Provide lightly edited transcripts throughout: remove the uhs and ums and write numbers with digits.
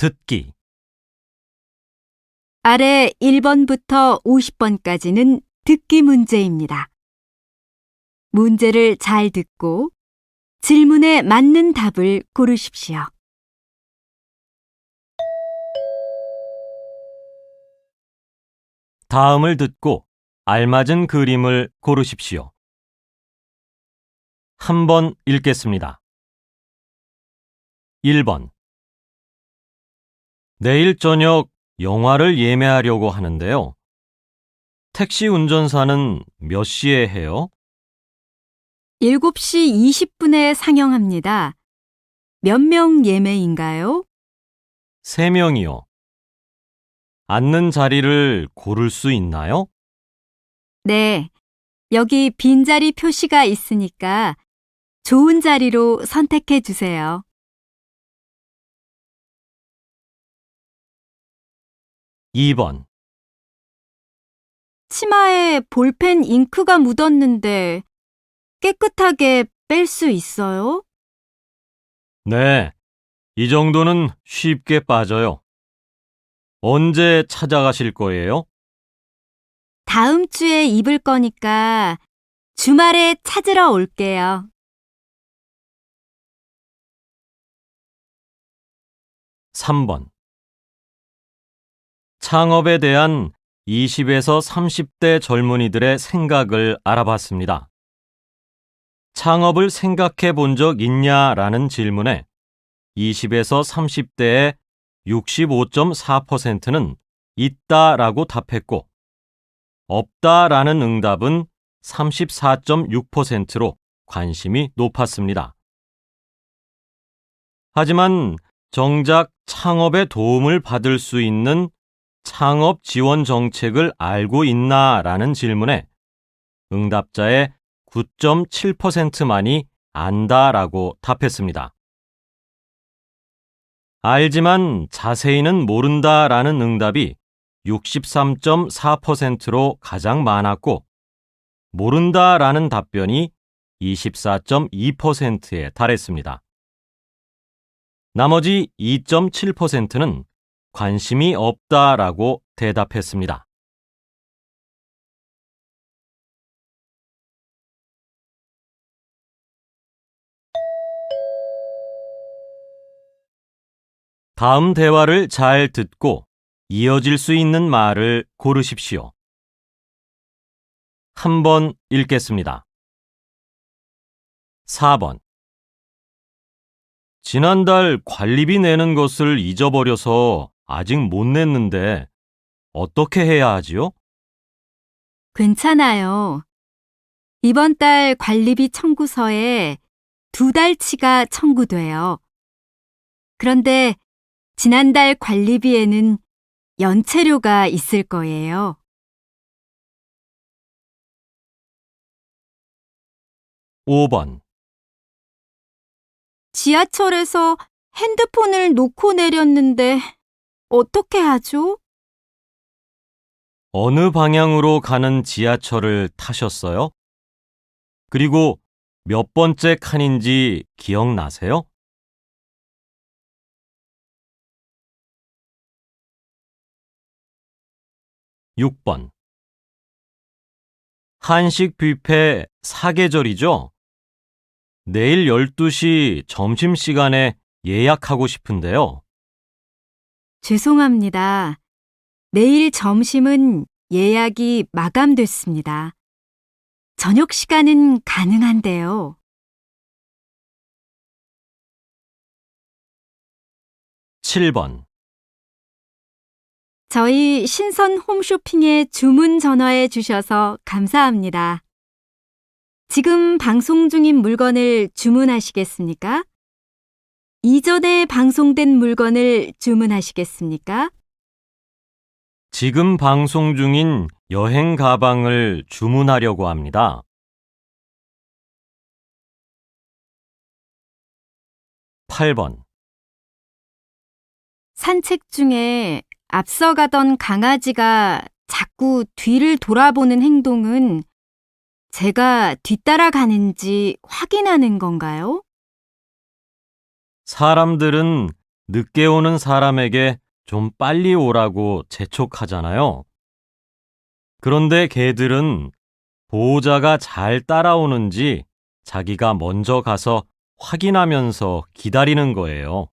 듣기. 아래 1번부터 50번까지는 듣기 문제입니다. 문제를 잘 듣고 질문에 맞는 답을 고르십시오. 다음을 듣고 알맞은 그림을 고르십시오. 한번 읽겠습니다. 1번. 내일 저녁 영화를 예매하려고 하는데요. 택시 운전사는 몇 시에 해요? 7시 20분에 상영합니다. 몇 명 예매인가요? 3명이요. 앉는 자리를 고를 수 있나요? 네, 여기 빈자리 표시가 있으니까 좋은 자리로 선택해 주세요. 2번. 치마에 볼펜 잉크가 묻었는데 깨끗하게 뺄 수 있어요? 네, 이 정도는 쉽게 빠져요. 언제 찾아가실 거예요? 다음 주에 입을 거니까 주말에 찾으러 올게요. 3번. 창업에 대한 20에서 30대 젊은이들의 생각을 알아봤습니다. 창업을 생각해 본 적 있냐라는 질문에 20에서 30대의 65.4%는 있다라고 답했고, 없다라는 응답은 34.6%로 관심이 높았습니다. 하지만 정작 창업에 도움을 받을 수 있는 창업 지원 정책을 알고 있나라는 질문에 응답자의 9.7%만이 안다라고 답했습니다. 알지만 자세히는 모른다라는 응답이 63.4%로 가장 많았고, 모른다라는 답변이 24.2%에 달했습니다. 나머지 2.7%는 관심이 없다라고 대답했습니다. 다음 대화를 잘 듣고 이어질 수 있는 말을 고르십시오. 한번 읽겠습니다. 4번. 지난달 관리비 내는 것을 잊어버려서 아직 못 냈는데 어떻게 해야 하지요? 괜찮아요. 이번 달 관리비 청구서에 2달치가 청구돼요. 그런데 지난달 관리비에는 연체료가 있을 거예요. 5번. 지하철에서 핸드폰을 놓고 내렸는데 어떻게 하죠? 어느 방향으로 가는 지하철을 타셨어요? 그리고 몇 번째 칸인지 기억나세요? 6번. 한식 뷔페 사계절이죠? 내일 12시 점심시간에 예약하고 싶은데요. 죄송합니다. 내일 점심은 예약이 마감됐습니다. 저녁 시간은 가능한데요. 7번. 저희 신선 홈쇼핑에 주문 전화해 주셔서 감사합니다. 지금 방송 중인 물건을 주문하시겠습니까? 이전에 방송된 물건을 주문하시겠습니까? 지금 방송 중인 여행 가방을 주문하려고 합니다. 8번. 산책 중에 앞서가던 강아지가 자꾸 뒤를 돌아보는 행동은 제가 뒤따라가는지 확인하는 건가요? 사람들은 늦게 오는 사람에게 좀 빨리 오라고 재촉하잖아요. 그런데 개들은 보호자가 잘 따라오는지 자기가 먼저 가서 확인하면서 기다리는 거예요.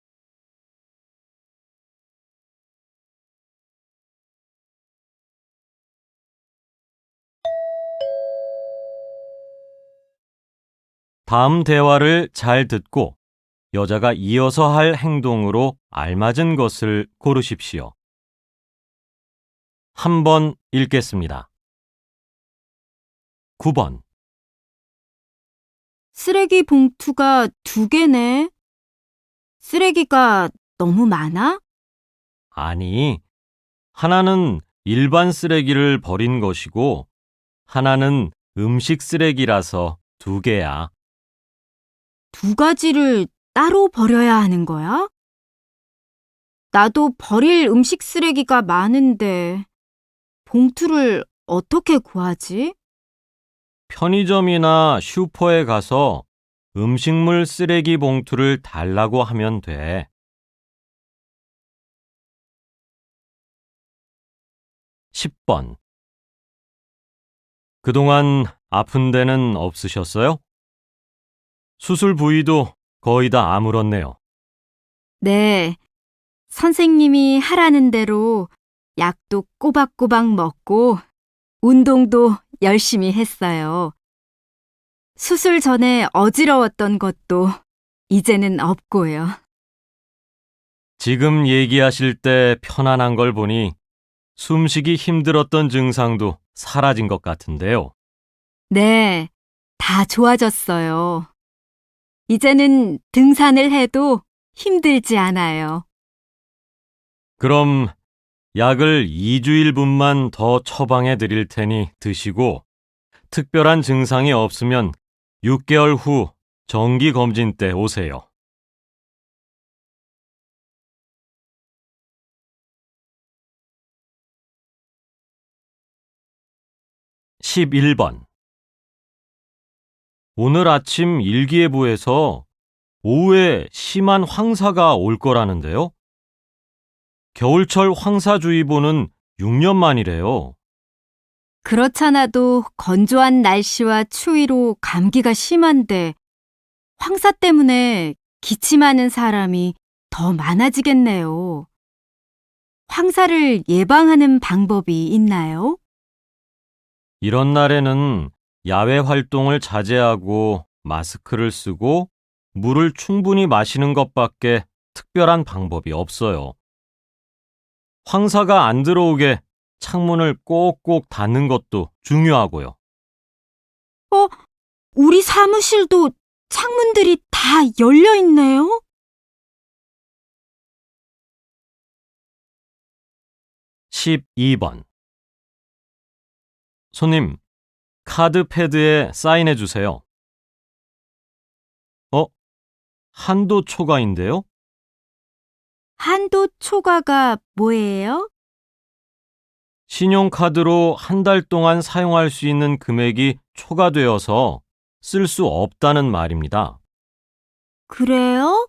다음 대화를 잘 듣고 여자가 이어서 할 행동으로 알맞은 것을 고르십시오. 한번 읽겠습니다. 9번. 쓰레기 봉투가 2개네. 쓰레기가 너무 많아? 아니, 하나는 일반 쓰레기를 버린 것이고, 하나는 음식 쓰레기라서 2개야. 2가지를 따로 버려야 하는 거야? 나도 버릴 음식 쓰레기가 많은데 봉투를 어떻게 구하지? 편의점이나 슈퍼에 가서 음식물 쓰레기 봉투를 달라고 하면 돼. 10번. 그동안 아픈 데는 없으셨어요? 수술 부위도 거의 다 아물었네요. 네, 선생님이 하라는 대로 약도 꼬박꼬박 먹고 운동도 열심히 했어요. 수술 전에 어지러웠던 것도 이제는 없고요. 지금 얘기하실 때 편안한 걸 보니 숨쉬기 힘들었던 증상도 사라진 것 같은데요. 네, 다 좋아졌어요. 이제는 등산을 해도 힘들지 않아요. 그럼 약을 2주일분만 더 처방해 드릴 테니 드시고 특별한 증상이 없으면 6개월 후 정기 검진 때 오세요. 11번. 오늘 아침 일기예보에서 오후에 심한 황사가 올 거라는데요. 겨울철 황사주의보는 6년 만이래요. 그렇잖아도 건조한 날씨와 추위로 감기가 심한데 황사 때문에 기침하는 사람이 더 많아지겠네요. 황사를 예방하는 방법이 있나요? 이런 날에는 야외 활동을 자제하고 마스크를 쓰고 물을 충분히 마시는 것밖에 특별한 방법이 없어요. 황사가 안 들어오게 창문을 꼭꼭 닫는 것도 중요하고요. 우리 사무실도 창문들이 다 열려 있네요. 12번. 손님, 카드 패드에 사인해 주세요. 한도 초과인데요? 한도 초과가 뭐예요? 신용카드로 한 달 동안 사용할 수 있는 금액이 초과되어서 쓸 수 없다는 말입니다. 그래요?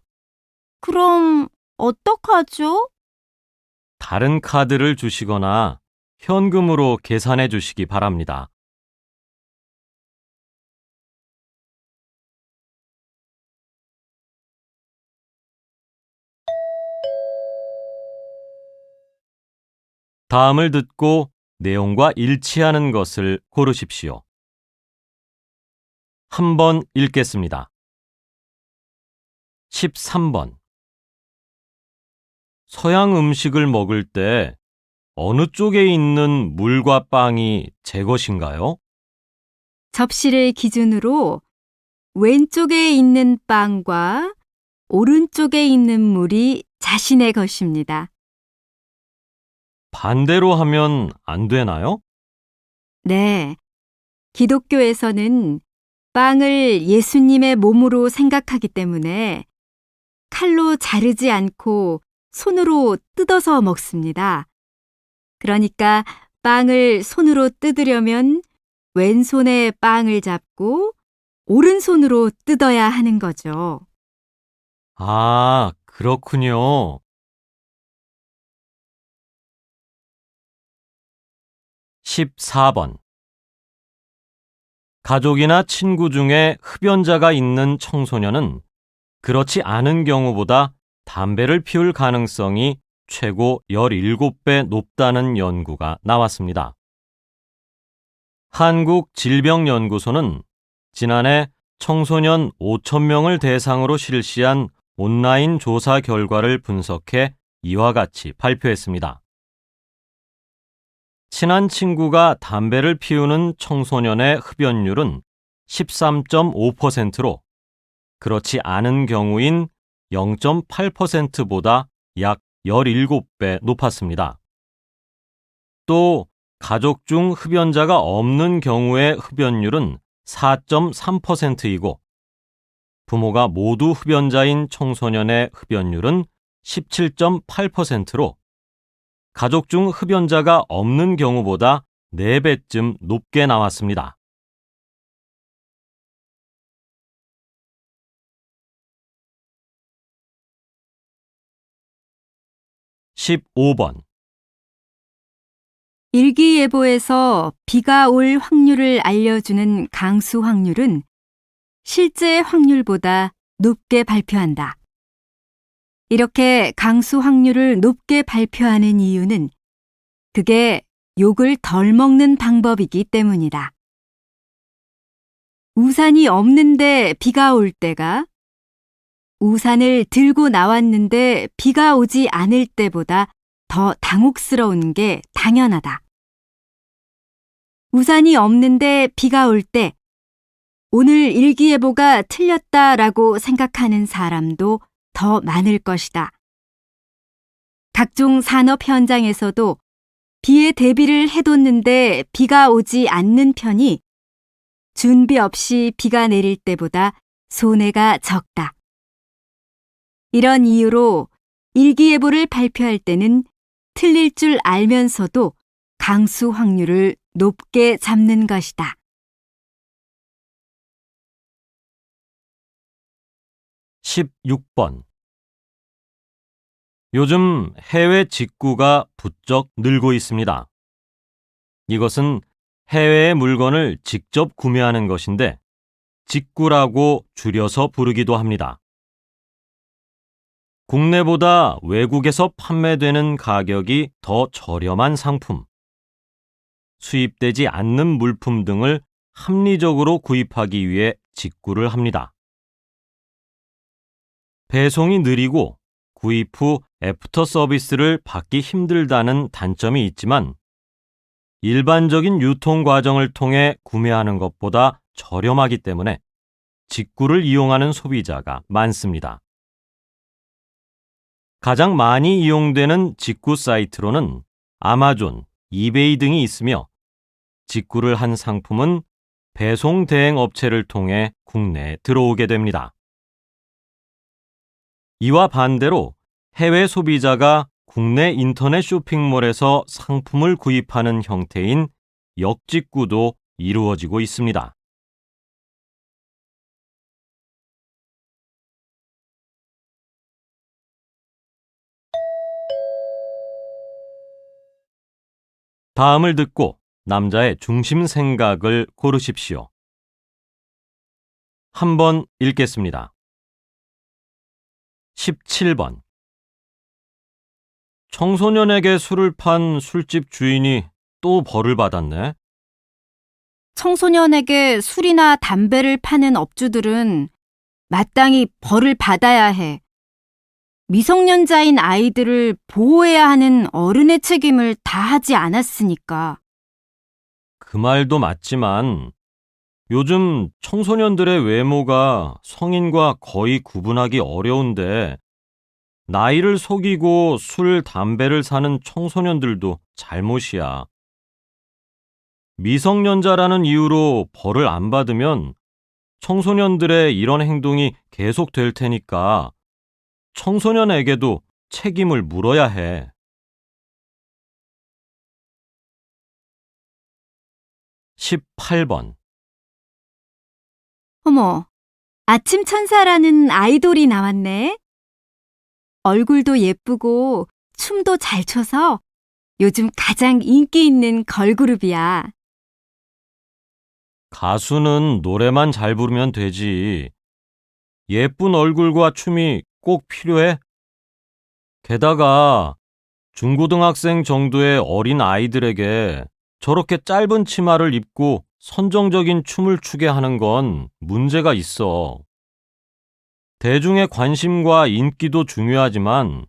그럼 어떡하죠? 다른 카드를 주시거나 현금으로 계산해 주시기 바랍니다. 다음을 듣고 내용과 일치하는 것을 고르십시오. 한번 읽겠습니다. 13번. 서양 음식을 먹을 때 어느 쪽에 있는 물과 빵이 제 것인가요? 접시를 기준으로 왼쪽에 있는 빵과 오른쪽에 있는 물이 자신의 것입니다. 반대로 하면 안 되나요? 네, 기독교에서는 빵을 예수님의 몸으로 생각하기 때문에 칼로 자르지 않고 손으로 뜯어서 먹습니다. 그러니까 빵을 손으로 뜯으려면 왼손에 빵을 잡고 오른손으로 뜯어야 하는 거죠. 아, 그렇군요. 14번. 가족이나 친구 중에 흡연자가 있는 청소년은 그렇지 않은 경우보다 담배를 피울 가능성이 최고 17배 높다는 연구가 나왔습니다. 한국질병연구소는 지난해 청소년 5,000명을 대상으로 실시한 온라인 조사 결과를 분석해 이와 같이 발표했습니다. 친한 친구가 담배를 피우는 청소년의 흡연율은 13.5%로 그렇지 않은 경우인 0.8%보다 약 17배 높았습니다. 또 가족 중 흡연자가 없는 경우의 흡연율은 4.3%이고 부모가 모두 흡연자인 청소년의 흡연율은 17.8%로 가족 중 흡연자가 없는 경우보다 4배쯤 높게 나왔습니다. 15번. 일기예보에서 비가 올 확률을 알려주는 강수 확률은 실제 확률보다 높게 발표한다. 이렇게 강수 확률을 높게 발표하는 이유는 그게 욕을 덜 먹는 방법이기 때문이다. 우산이 없는데 비가 올 때가 우산을 들고 나왔는데 비가 오지 않을 때보다 더 당혹스러운 게 당연하다. 우산이 없는데 비가 올 때 오늘 일기예보가 틀렸다라고 생각하는 사람도 더 많을 것이다. 각종 산업 현장에서도 비에 대비를 해뒀는데 비가 오지 않는 편이 준비 없이 비가 내릴 때보다 손해가 적다. 이런 이유로 일기예보를 발표할 때는 틀릴 줄 알면서도 강수 확률을 높게 잡는 것이다. 16번. 요즘 해외 직구가 부쩍 늘고 있습니다. 이것은 해외의 물건을 직접 구매하는 것인데 직구라고 줄여서 부르기도 합니다. 국내보다 외국에서 판매되는 가격이 더 저렴한 상품, 수입되지 않는 물품 등을 합리적으로 구입하기 위해 직구를 합니다. 배송이 느리고 구입 후 애프터 서비스를 받기 힘들다는 단점이 있지만 일반적인 유통 과정을 통해 구매하는 것보다 저렴하기 때문에 직구를 이용하는 소비자가 많습니다. 가장 많이 이용되는 직구 사이트로는 아마존, 이베이 등이 있으며 직구를 한 상품은 배송 대행 업체를 통해 국내에 들어오게 됩니다. 이와 반대로 해외 소비자가 국내 인터넷 쇼핑몰에서 상품을 구입하는 형태인 역직구도 이루어지고 있습니다. 다음을 듣고 남자의 중심 생각을 고르십시오. 한번 읽겠습니다. 17번. 청소년에게 술을 판 술집 주인이 또 벌을 받았네. 청소년에게 술이나 담배를 파는 업주들은 마땅히 벌을 받아야 해. 미성년자인 아이들을 보호해야 하는 어른의 책임을 다하지 않았으니까. 그 말도 맞지만 요즘 청소년들의 외모가 성인과 거의 구분하기 어려운데 나이를 속이고 술, 담배를 사는 청소년들도 잘못이야. 미성년자라는 이유로 벌을 안 받으면 청소년들의 이런 행동이 계속될 테니까 청소년에게도 책임을 물어야 해. 18번. 어머, 아침 천사라는 아이돌이 나왔네. 얼굴도 예쁘고 춤도 잘 춰서 요즘 가장 인기 있는 걸그룹이야. 가수는 노래만 잘 부르면 되지. 예쁜 얼굴과 춤이 꼭 필요해? 게다가 중고등학생 정도의 어린 아이들에게 저렇게 짧은 치마를 입고 선정적인 춤을 추게 하는 건 문제가 있어. 대중의 관심과 인기도 중요하지만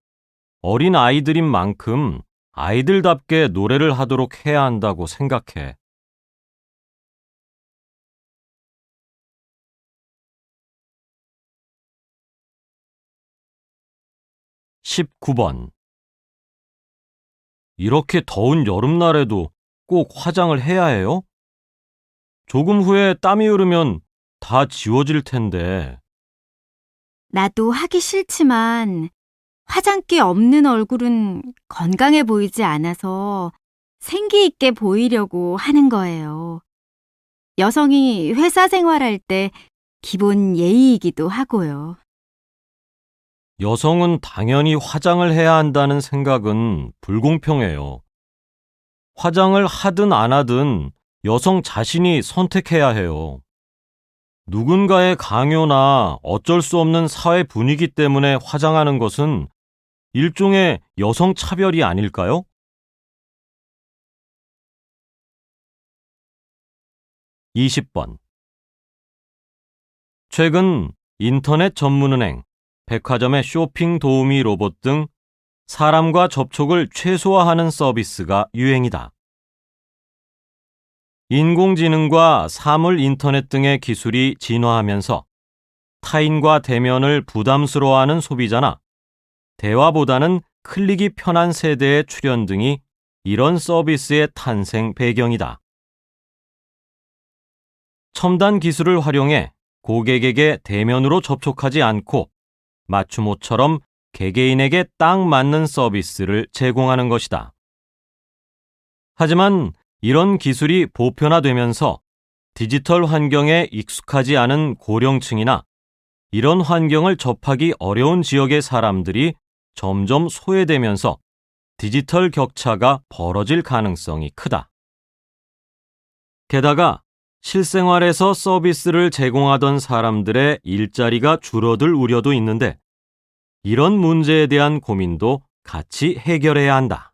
어린 아이들인 만큼 아이들답게 노래를 하도록 해야 한다고 생각해. 19번. 이렇게 더운 여름날에도 꼭 화장을 해야 해요? 조금 후에 땀이 흐르면 다 지워질 텐데. 나도 하기 싫지만 화장기 없는 얼굴은 건강해 보이지 않아서 생기 있게 보이려고 하는 거예요. 여성이 회사 생활할 때 기본 예의이기도 하고요. 여성은 당연히 화장을 해야 한다는 생각은 불공평해요. 화장을 하든 안 하든 여성 자신이 선택해야 해요. 누군가의 강요나 어쩔 수 없는 사회 분위기 때문에 화장하는 것은 일종의 여성 차별이 아닐까요? 20번. 최근 인터넷 전문은행, 백화점의 쇼핑 도우미 로봇 등 사람과 접촉을 최소화하는 서비스가 유행이다. 인공지능과 사물 인터넷 등의 기술이 진화하면서 타인과 대면을 부담스러워하는 소비자나 대화보다는 클릭이 편한 세대의 출현 등이 이런 서비스의 탄생 배경이다. 첨단 기술을 활용해 고객에게 대면으로 접촉하지 않고 맞춤옷처럼 개개인에게 딱 맞는 서비스를 제공하는 것이다. 하지만 이런 기술이 보편화되면서 디지털 환경에 익숙하지 않은 고령층이나 이런 환경을 접하기 어려운 지역의 사람들이 점점 소외되면서 디지털 격차가 벌어질 가능성이 크다. 게다가 실생활에서 서비스를 제공하던 사람들의 일자리가 줄어들 우려도 있는데 이런 문제에 대한 고민도 같이 해결해야 한다.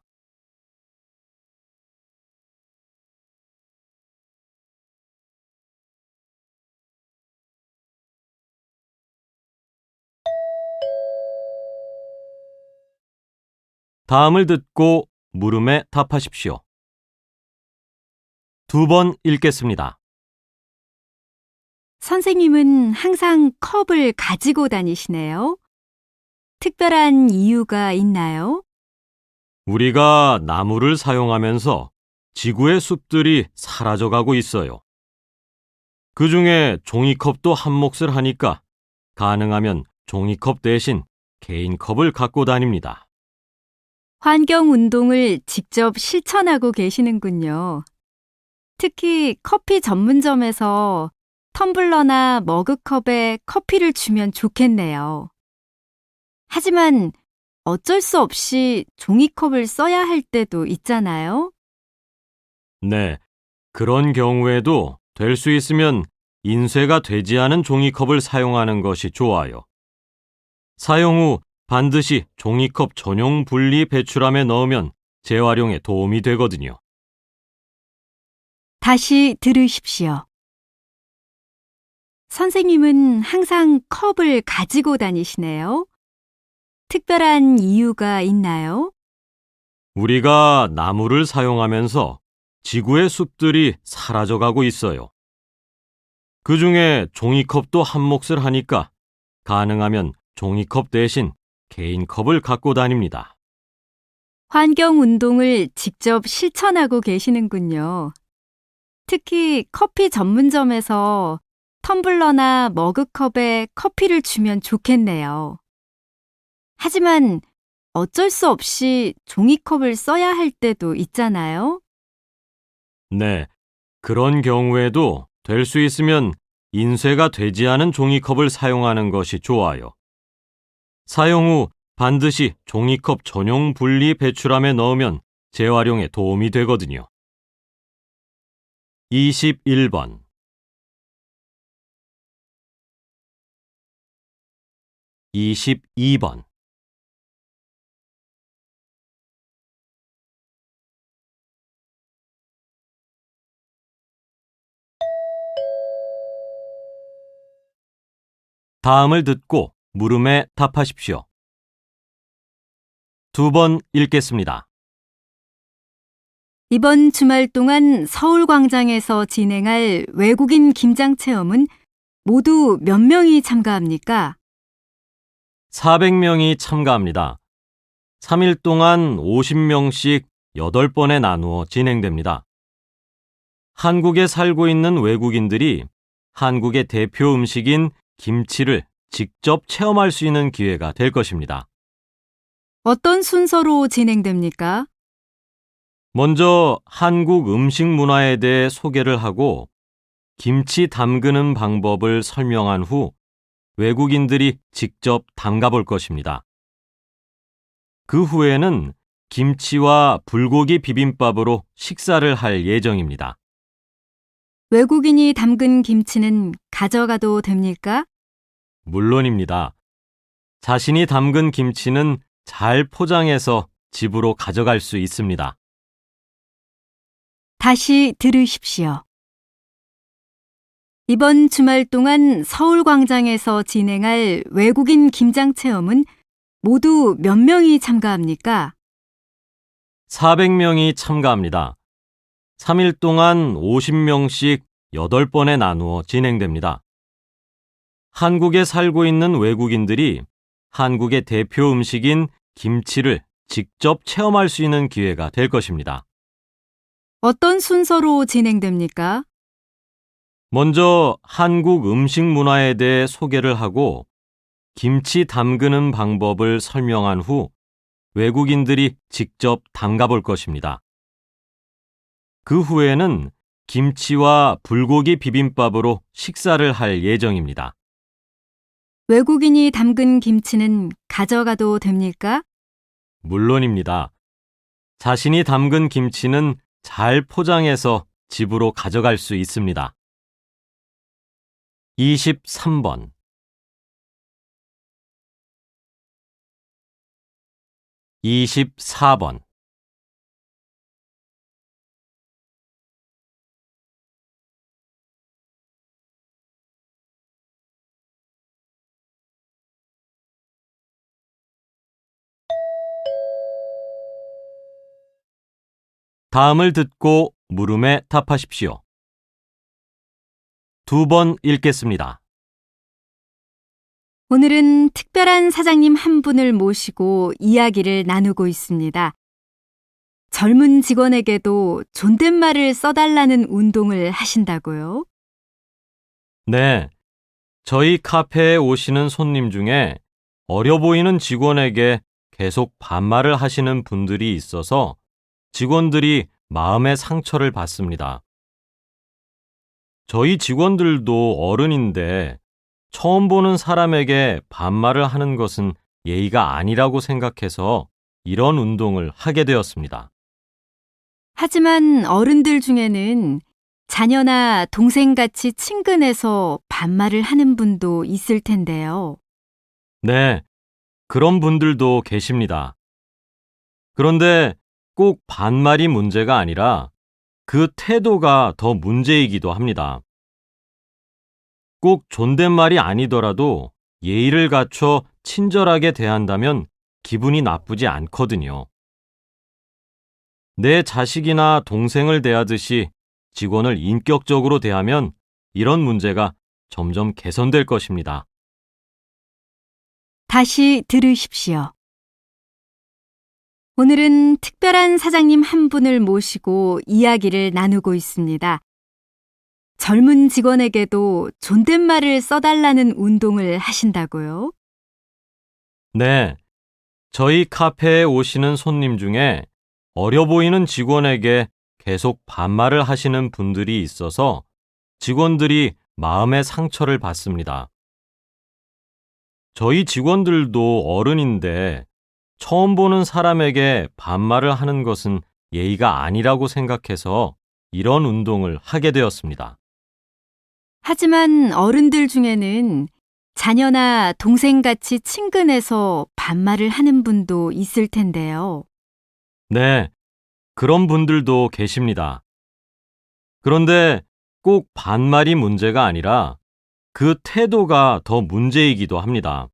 다음을 듣고 물음에 답하십시오. 2번 읽겠습니다. 선생님은 항상 컵을 가지고 다니시네요. 특별한 이유가 있나요? 우리가 나무를 사용하면서 지구의 숲들이 사라져가고 있어요. 그 중에 종이컵도 한 몫을 하니까 가능하면 종이컵 대신 개인 컵을 갖고 다닙니다. 환경운동을 직접 실천하고 계시는군요. 특히 커피 전문점에서 텀블러나 머그컵에 커피를 주면 좋겠네요. 하지만 어쩔 수 없이 종이컵을 써야 할 때도 있잖아요. 네, 그런 경우에도 될 수 있으면 인쇄가 되지 않은 종이컵을 사용하는 것이 좋아요. 사용 후 반드시 종이컵 전용 분리 배출함에 넣으면 재활용에 도움이 되거든요. 다시 들으십시오. 선생님은 항상 컵을 가지고 다니시네요. 특별한 이유가 있나요? 우리가 나무를 사용하면서 지구의 숲들이 사라져가고 있어요. 그 중에 종이컵도 한 몫을 하니까 가능하면 종이컵 대신 개인 컵을 갖고 다닙니다. 환경운동을 직접 실천하고 계시는군요. 특히 커피 전문점에서 텀블러나 머그컵에 커피를 주면 좋겠네요. 하지만 어쩔 수 없이 종이컵을 써야 할 때도 있잖아요. 네, 그런 경우에도 될 수 있으면 인쇄가 되지 않은 종이컵을 사용하는 것이 좋아요. 사용 후 반드시 종이컵 전용 분리 배출함에 넣으면 재활용에 도움이 되거든요. 21번. 22번. 다음을 듣고 물음에 답하십시오. 두 번 읽겠습니다. 이번 주말 동안 서울광장에서 진행할 외국인 김장 체험은 모두 몇 명이 참가합니까? 400명이 참가합니다. 3일 동안 50명씩 8번에 나누어 진행됩니다. 한국에 살고 있는 외국인들이 한국의 대표 음식인 김치를 직접 체험할 수 있는 기회가 될 것입니다. 어떤 순서로 진행됩니까? 먼저 한국 음식 문화에 대해 소개를 하고 김치 담그는 방법을 설명한 후 외국인들이 직접 담가 볼 것입니다. 그 후에는 김치와 불고기 비빔밥으로 식사를 할 예정입니다. 외국인이 담근 김치는 가져가도 됩니까? 물론입니다. 자신이 담근 김치는 잘 포장해서 집으로 가져갈 수 있습니다. 다시 들으십시오. 이번 주말 동안 서울광장에서 진행할 외국인 김장 체험은 모두 몇 명이 참가합니까? 400명이 참가합니다. 3일 동안 50명씩 8번에 나누어 진행됩니다. 한국에 살고 있는 외국인들이 한국의 대표 음식인 김치를 직접 체험할 수 있는 기회가 될 것입니다. 어떤 순서로 진행됩니까? 먼저 한국 음식 문화에 대해 소개를 하고 김치 담그는 방법을 설명한 후 외국인들이 직접 담가 볼 것입니다. 그 후에는 김치와 불고기 비빔밥으로 식사를 할 예정입니다. 외국인이 담근 김치는 가져가도 됩니까? 물론입니다. 자신이 담근 김치는 잘 포장해서 집으로 가져갈 수 있습니다. 23번. 24번. 다음을 듣고 물음에 답하십시오. 두 번 읽겠습니다. 오늘은 특별한 사장님 한 분을 모시고 이야기를 나누고 있습니다. 젊은 직원에게도 존댓말을 써달라는 운동을 하신다고요? 네, 저희 카페에 오시는 손님 중에 어려 보이는 직원에게 계속 반말을 하시는 분들이 있어서 직원들이 마음의 상처를 받습니다. 저희 직원들도 어른인데 처음 보는 사람에게 반말을 하는 것은 예의가 아니라고 생각해서 이런 운동을 하게 되었습니다. 하지만 어른들 중에는 자녀나 동생같이 친근해서 반말을 하는 분도 있을 텐데요. 네, 그런 분들도 계십니다. 그런데 꼭 반말이 문제가 아니라 그 태도가 더 문제이기도 합니다. 꼭 존댓말이 아니더라도 예의를 갖춰 친절하게 대한다면 기분이 나쁘지 않거든요. 내 자식이나 동생을 대하듯이 직원을 인격적으로 대하면 이런 문제가 점점 개선될 것입니다. 다시 들으십시오. 오늘은 특별한 사장님 한 분을 모시고 이야기를 나누고 있습니다. 젊은 직원에게도 존댓말을 써달라는 운동을 하신다고요? 네, 저희 카페에 오시는 손님 중에 어려 보이는 직원에게 계속 반말을 하시는 분들이 있어서 직원들이 마음의 상처를 받습니다. 저희 직원들도 어른인데 처음 보는 사람에게 반말을 하는 것은 예의가 아니라고 생각해서 이런 운동을 하게 되었습니다. 하지만 어른들 중에는 자녀나 동생같이 친근해서 반말을 하는 분도 있을 텐데요. 네, 그런 분들도 계십니다. 그런데 꼭 반말이 문제가 아니라 그 태도가 더 문제이기도 합니다.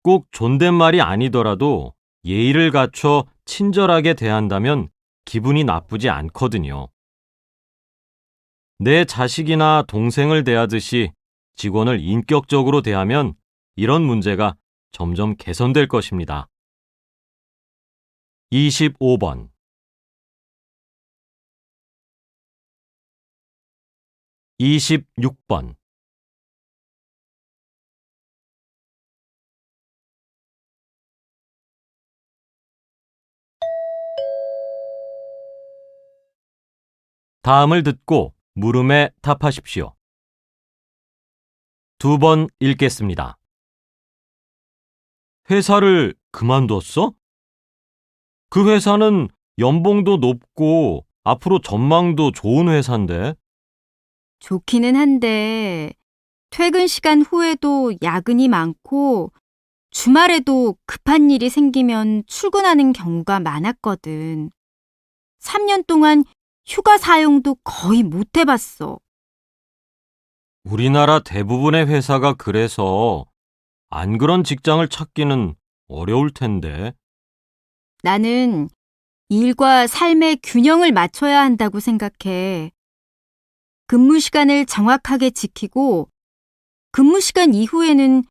꼭 존댓말이 아니더라도 예의를 갖춰 친절하게 대한다면 기분이 나쁘지 않거든요. 내 자식이나 동생을 대하듯이 직원을 인격적으로 대하면 이런 문제가 점점 개선될 것입니다. 25번. 26번. 다음을 듣고 물음에 답하십시오. 2번 읽겠습니다. 회사를 그만뒀어? 그 회사는 연봉도 높고 앞으로 전망도 좋은 회사인데. 좋기는 한데 퇴근 시간 후에도 야근이 많고 주말에도 급한 일이 생기면 출근하는 경우가 많았거든. 3년 동안 휴가 사용도 거의 못 해봤어. 우리나라 대부분의 회사가 그래서 안 그런 직장을 찾기는 어려울 텐데. 나는 일과 삶의 균형을 맞춰야 한다고 생각해. 근무 시간을 정확하게 지키고 근무 시간 이후에는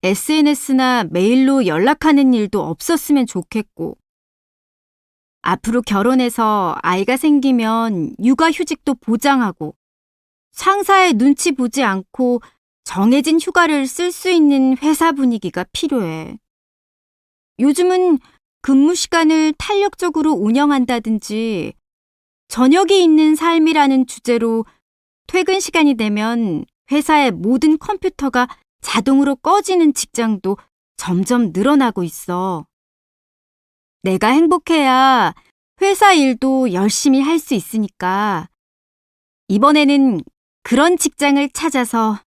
SNS나 메일로 연락하는 일도 없었으면 좋겠고, 앞으로 결혼해서 아이가 생기면 육아휴직도 보장하고, 상사의 눈치 보지 않고 정해진 휴가를 쓸 수 있는 회사 분위기가 필요해. 요즘은 근무 시간을 탄력적으로 운영한다든지, 저녁이 있는 삶이라는 주제로 퇴근 시간이 되면 회사의 모든 컴퓨터가 자동으로 꺼지는 직장도 점점 늘어나고 있어. 내가 행복해야 회사 일도 열심히 할 수 있으니까 이번에는 그런 직장을 찾아서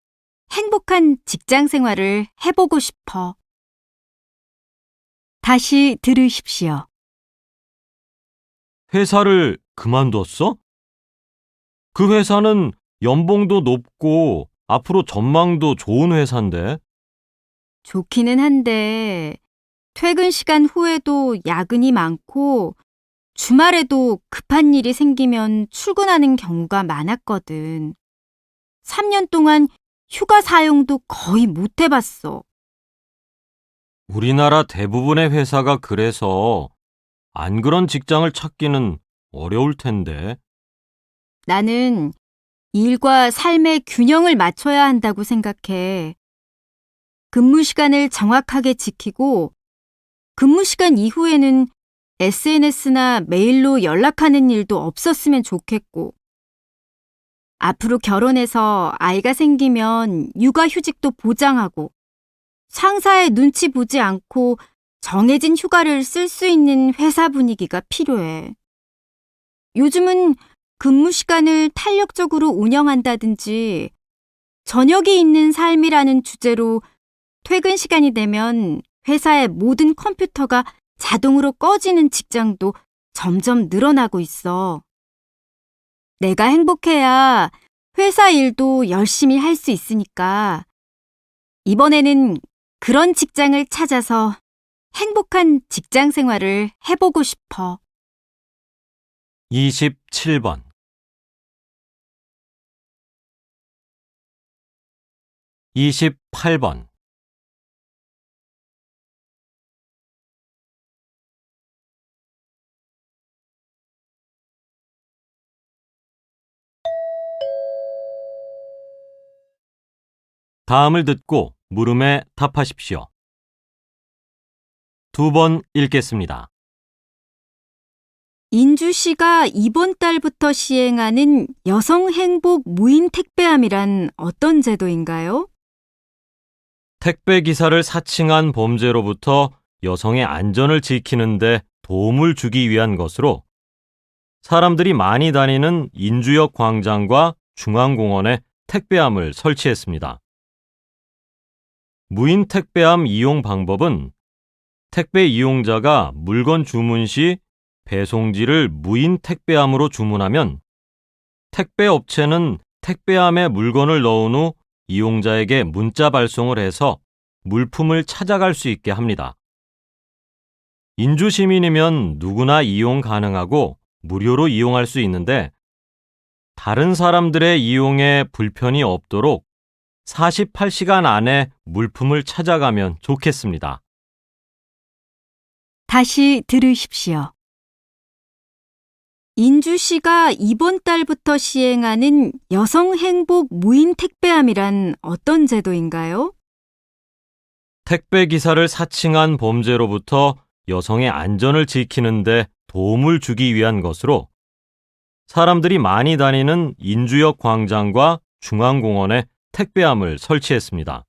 행복한 직장 생활을 해보고 싶어. 다시 들으십시오. 회사를 그만뒀어? 그 회사는 연봉도 높고 앞으로 전망도 좋은 회사인데. 좋기는 한데 퇴근 시간 후에도 야근이 많고 주말에도 급한 일이 생기면 출근하는 경우가 많았거든. 3년 동안 휴가 사용도 거의 못 해봤어. 우리나라 대부분의 회사가 그래서 안 그런 직장을 찾기는 어려울 텐데. 나는 일과 삶의 균형을 맞춰야 한다고 생각해. 근무 시간을 정확하게 지키고 근무 시간 이후에는 SNS나 메일로 연락하는 일도 없었으면 좋겠고, 앞으로 결혼해서 아이가 생기면 육아휴직도 보장하고, 상사의 눈치 보지 않고 정해진 휴가를 쓸 수 있는 회사 분위기가 필요해. 요즘은 근무 시간을 탄력적으로 운영한다든지, 저녁이 있는 삶이라는 주제로 퇴근 시간이 되면 회사의 모든 컴퓨터가 자동으로 꺼지는 직장도 점점 늘어나고 있어. 내가 행복해야 회사 일도 열심히 할 수 있으니까 이번에는 그런 직장을 찾아서 행복한 직장 생활을 해보고 싶어. 27번. 28번. 다음을 듣고 물음에 답하십시오. 2번 읽겠습니다. 인주시가 이번 달부터 시행하는 여성 행복 무인 택배함이란 어떤 제도인가요? 택배 기사를 사칭한 범죄로부터 여성의 안전을 지키는 데 도움을 주기 위한 것으로 사람들이 많이 다니는 인주역 광장과 중앙공원에 택배함을 설치했습니다. 무인 택배함 이용 방법은 택배 이용자가 물건 주문 시 배송지를 무인 택배함으로 주문하면 택배 업체는 택배함에 물건을 넣은 후 이용자에게 문자 발송을 해서 물품을 찾아갈 수 있게 합니다. 인주 시민이면 누구나 이용 가능하고 무료로 이용할 수 있는데 다른 사람들의 이용에 불편이 없도록 48시간 안에 물품을 찾아가면 좋겠습니다. 다시 들으십시오. 인주시가 이번 달부터 시행하는 여성 행복 무인 택배함이란 어떤 제도인가요? 택배 기사를 사칭한 범죄로부터 여성의 안전을 지키는 데 도움을 주기 위한 것으로 사람들이 많이 다니는 인주역 광장과 중앙공원에 택배함을 설치했습니다.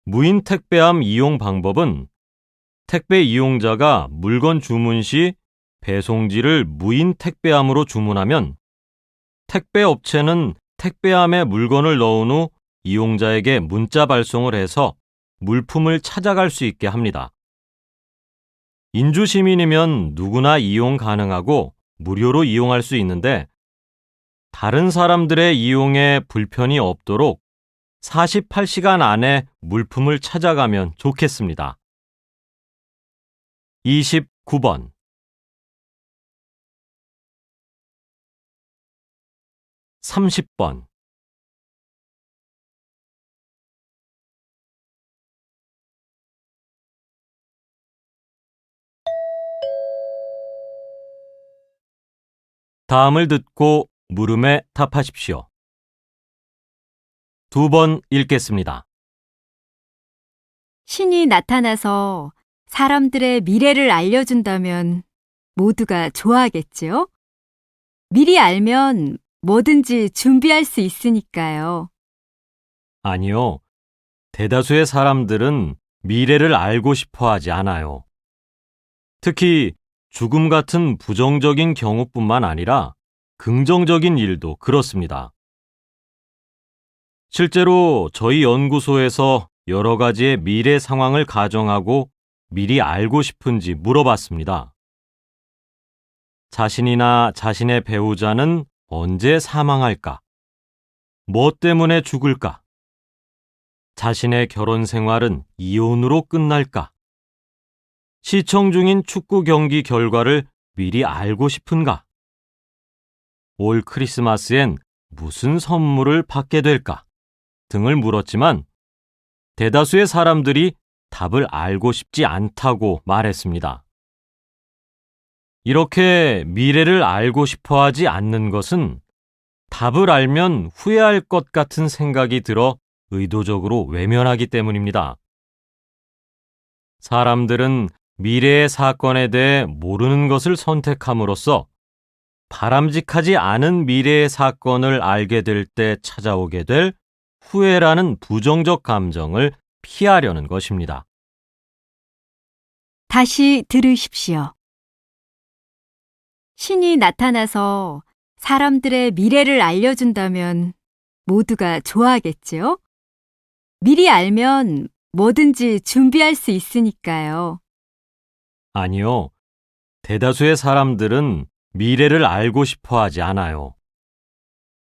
무인 택배함 이용 방법은 택배 이용자가 물건 주문 시 배송지를 무인 택배함으로 주문하면 택배 업체는 택배함에 물건을 넣은 후 이용자에게 문자 발송을 해서 물품을 찾아갈 수 있게 합니다. 인주 시민이면 누구나 이용 가능하고 무료로 이용할 수 있는데 다른 사람들의 이용에 불편이 없도록 48시간 안에 물품을 찾아가면 좋겠습니다. 29번. (30번) 다음을 듣고 물음에 답하십시오. 2번 읽겠습니다. 신이 나타나서 사람들의 미래를 알려준다면 모두가 좋아하겠지요? 미리 알면 뭐든지 준비할 수 있으니까요. 아니요. 대다수의 사람들은 미래를 알고 싶어 하지 않아요. 특히 죽음 같은 부정적인 경우뿐만 아니라 긍정적인 일도 그렇습니다. 실제로 저희 연구소에서 여러 가지의 미래 상황을 가정하고 미리 알고 싶은지 물어봤습니다. 자신이나 자신의 배우자는 언제 사망할까? 뭐 때문에 죽을까? 자신의 결혼 생활은 이혼으로 끝날까? 시청 중인 축구 경기 결과를 미리 알고 싶은가? 올 크리스마스엔 무슨 선물을 받게 될까? 등을 물었지만 대다수의 사람들이 답을 알고 싶지 않다고 말했습니다. 이렇게 미래를 알고 싶어 하지 않는 것은 답을 알면 후회할 것 같은 생각이 들어 의도적으로 외면하기 때문입니다. 사람들은 미래의 사건에 대해 모르는 것을 선택함으로써 바람직하지 않은 미래의 사건을 알게 될 때 찾아오게 될 후회라는 부정적 감정을 피하려는 것입니다. 다시 들으십시오. 신이 나타나서 사람들의 미래를 알려준다면 모두가 좋아하겠지요? 미리 알면 뭐든지 준비할 수 있으니까요. 아니요. 대다수의 사람들은 미래를 알고 싶어 하지 않아요.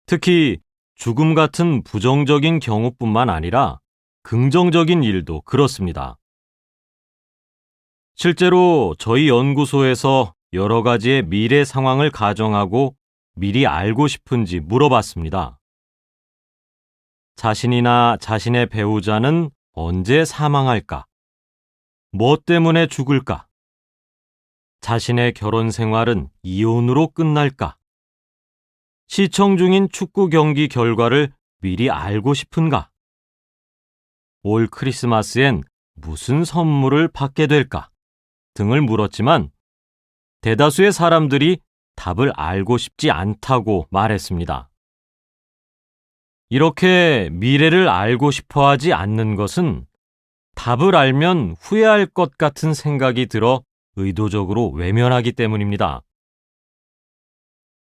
특히 죽음 같은 부정적인 경우뿐만 아니라 긍정적인 일도 그렇습니다. 실제로 저희 연구소에서 여러 가지의 미래 상황을 가정하고 미리 알고 싶은지 물어봤습니다. 자신이나 자신의 배우자는 언제 사망할까? 뭐 때문에 죽을까? 자신의 결혼 생활은 이혼으로 끝날까? 시청 중인 축구 경기 결과를 미리 알고 싶은가? 올 크리스마스엔 무슨 선물을 받게 될까? 등을 물었지만 대다수의 사람들이 답을 알고 싶지 않다고 말했습니다. 이렇게 미래를 알고 싶어 하지 않는 것은 답을 알면 후회할 것 같은 생각이 들어 의도적으로 외면하기 때문입니다.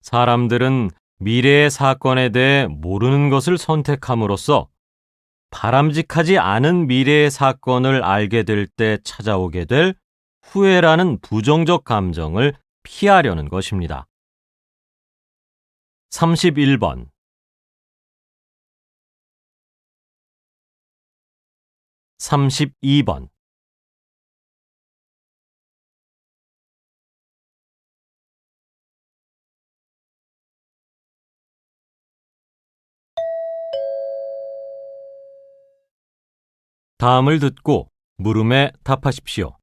사람들은 미래의 사건에 대해 모르는 것을 선택함으로써 바람직하지 않은 미래의 사건을 알게 될 때 찾아오게 될 후회라는 부정적 감정을 피하려는 것입니다. 31번. 32번. 다음을 듣고 물음에 답하십시오.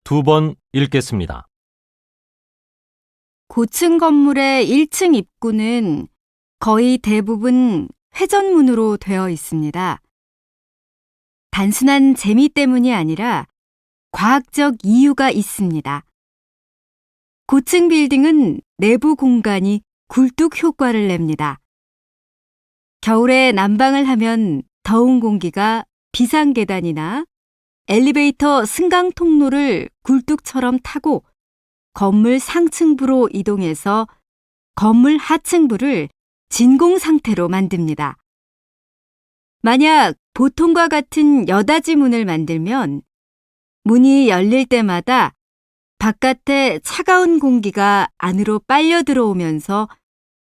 2번 읽겠습니다. 고층 건물의 1층 입구는 거의 대부분 회전문으로 되어 있습니다. 단순한 재미 때문이 아니라 과학적 이유가 있습니다. 고층 빌딩은 내부 공간이 굴뚝 효과를 냅니다. 겨울에 난방을 하면 더운 공기가 비상계단이나 엘리베이터 승강 통로를 굴뚝처럼 타고 건물 상층부로 이동해서 건물 하층부를 진공 상태로 만듭니다. 만약 보통과 같은 여닫이 문을 만들면 문이 열릴 때마다 바깥에 차가운 공기가 안으로 빨려 들어오면서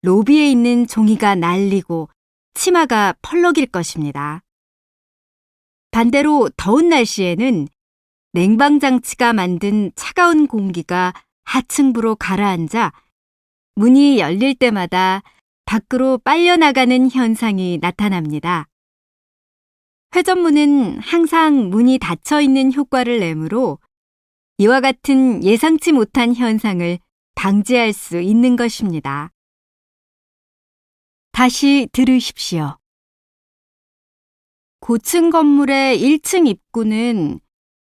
로비에 있는 종이가 날리고 치마가 펄럭일 것입니다. 반대로 더운 날씨에는 냉방장치가 만든 차가운 공기가 하층부로 가라앉아 문이 열릴 때마다 밖으로 빨려나가는 현상이 나타납니다. 회전문은 항상 문이 닫혀 있는 효과를 내므로 이와 같은 예상치 못한 현상을 방지할 수 있는 것입니다. 다시 들으십시오. 고층 건물의 1층 입구는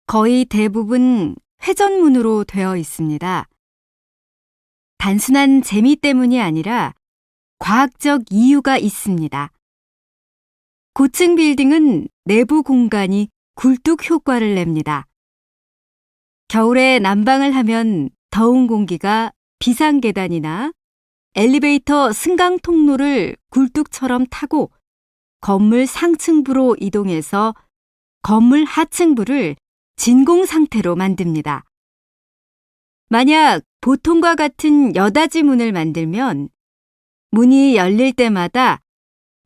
거의 대부분 회전문으로 되어 있습니다. 단순한 재미 때문이 아니라 과학적 이유가 있습니다. 고층 빌딩은 내부 공간이 굴뚝 효과를 냅니다. 겨울에 난방을 하면 더운 공기가 비상계단이나 엘리베이터 승강 통로를 굴뚝처럼 타고 건물 상층부로 이동해서 건물 하층부를 진공 상태로 만듭니다. 만약 보통과 같은 여닫이 문을 만들면 문이 열릴 때마다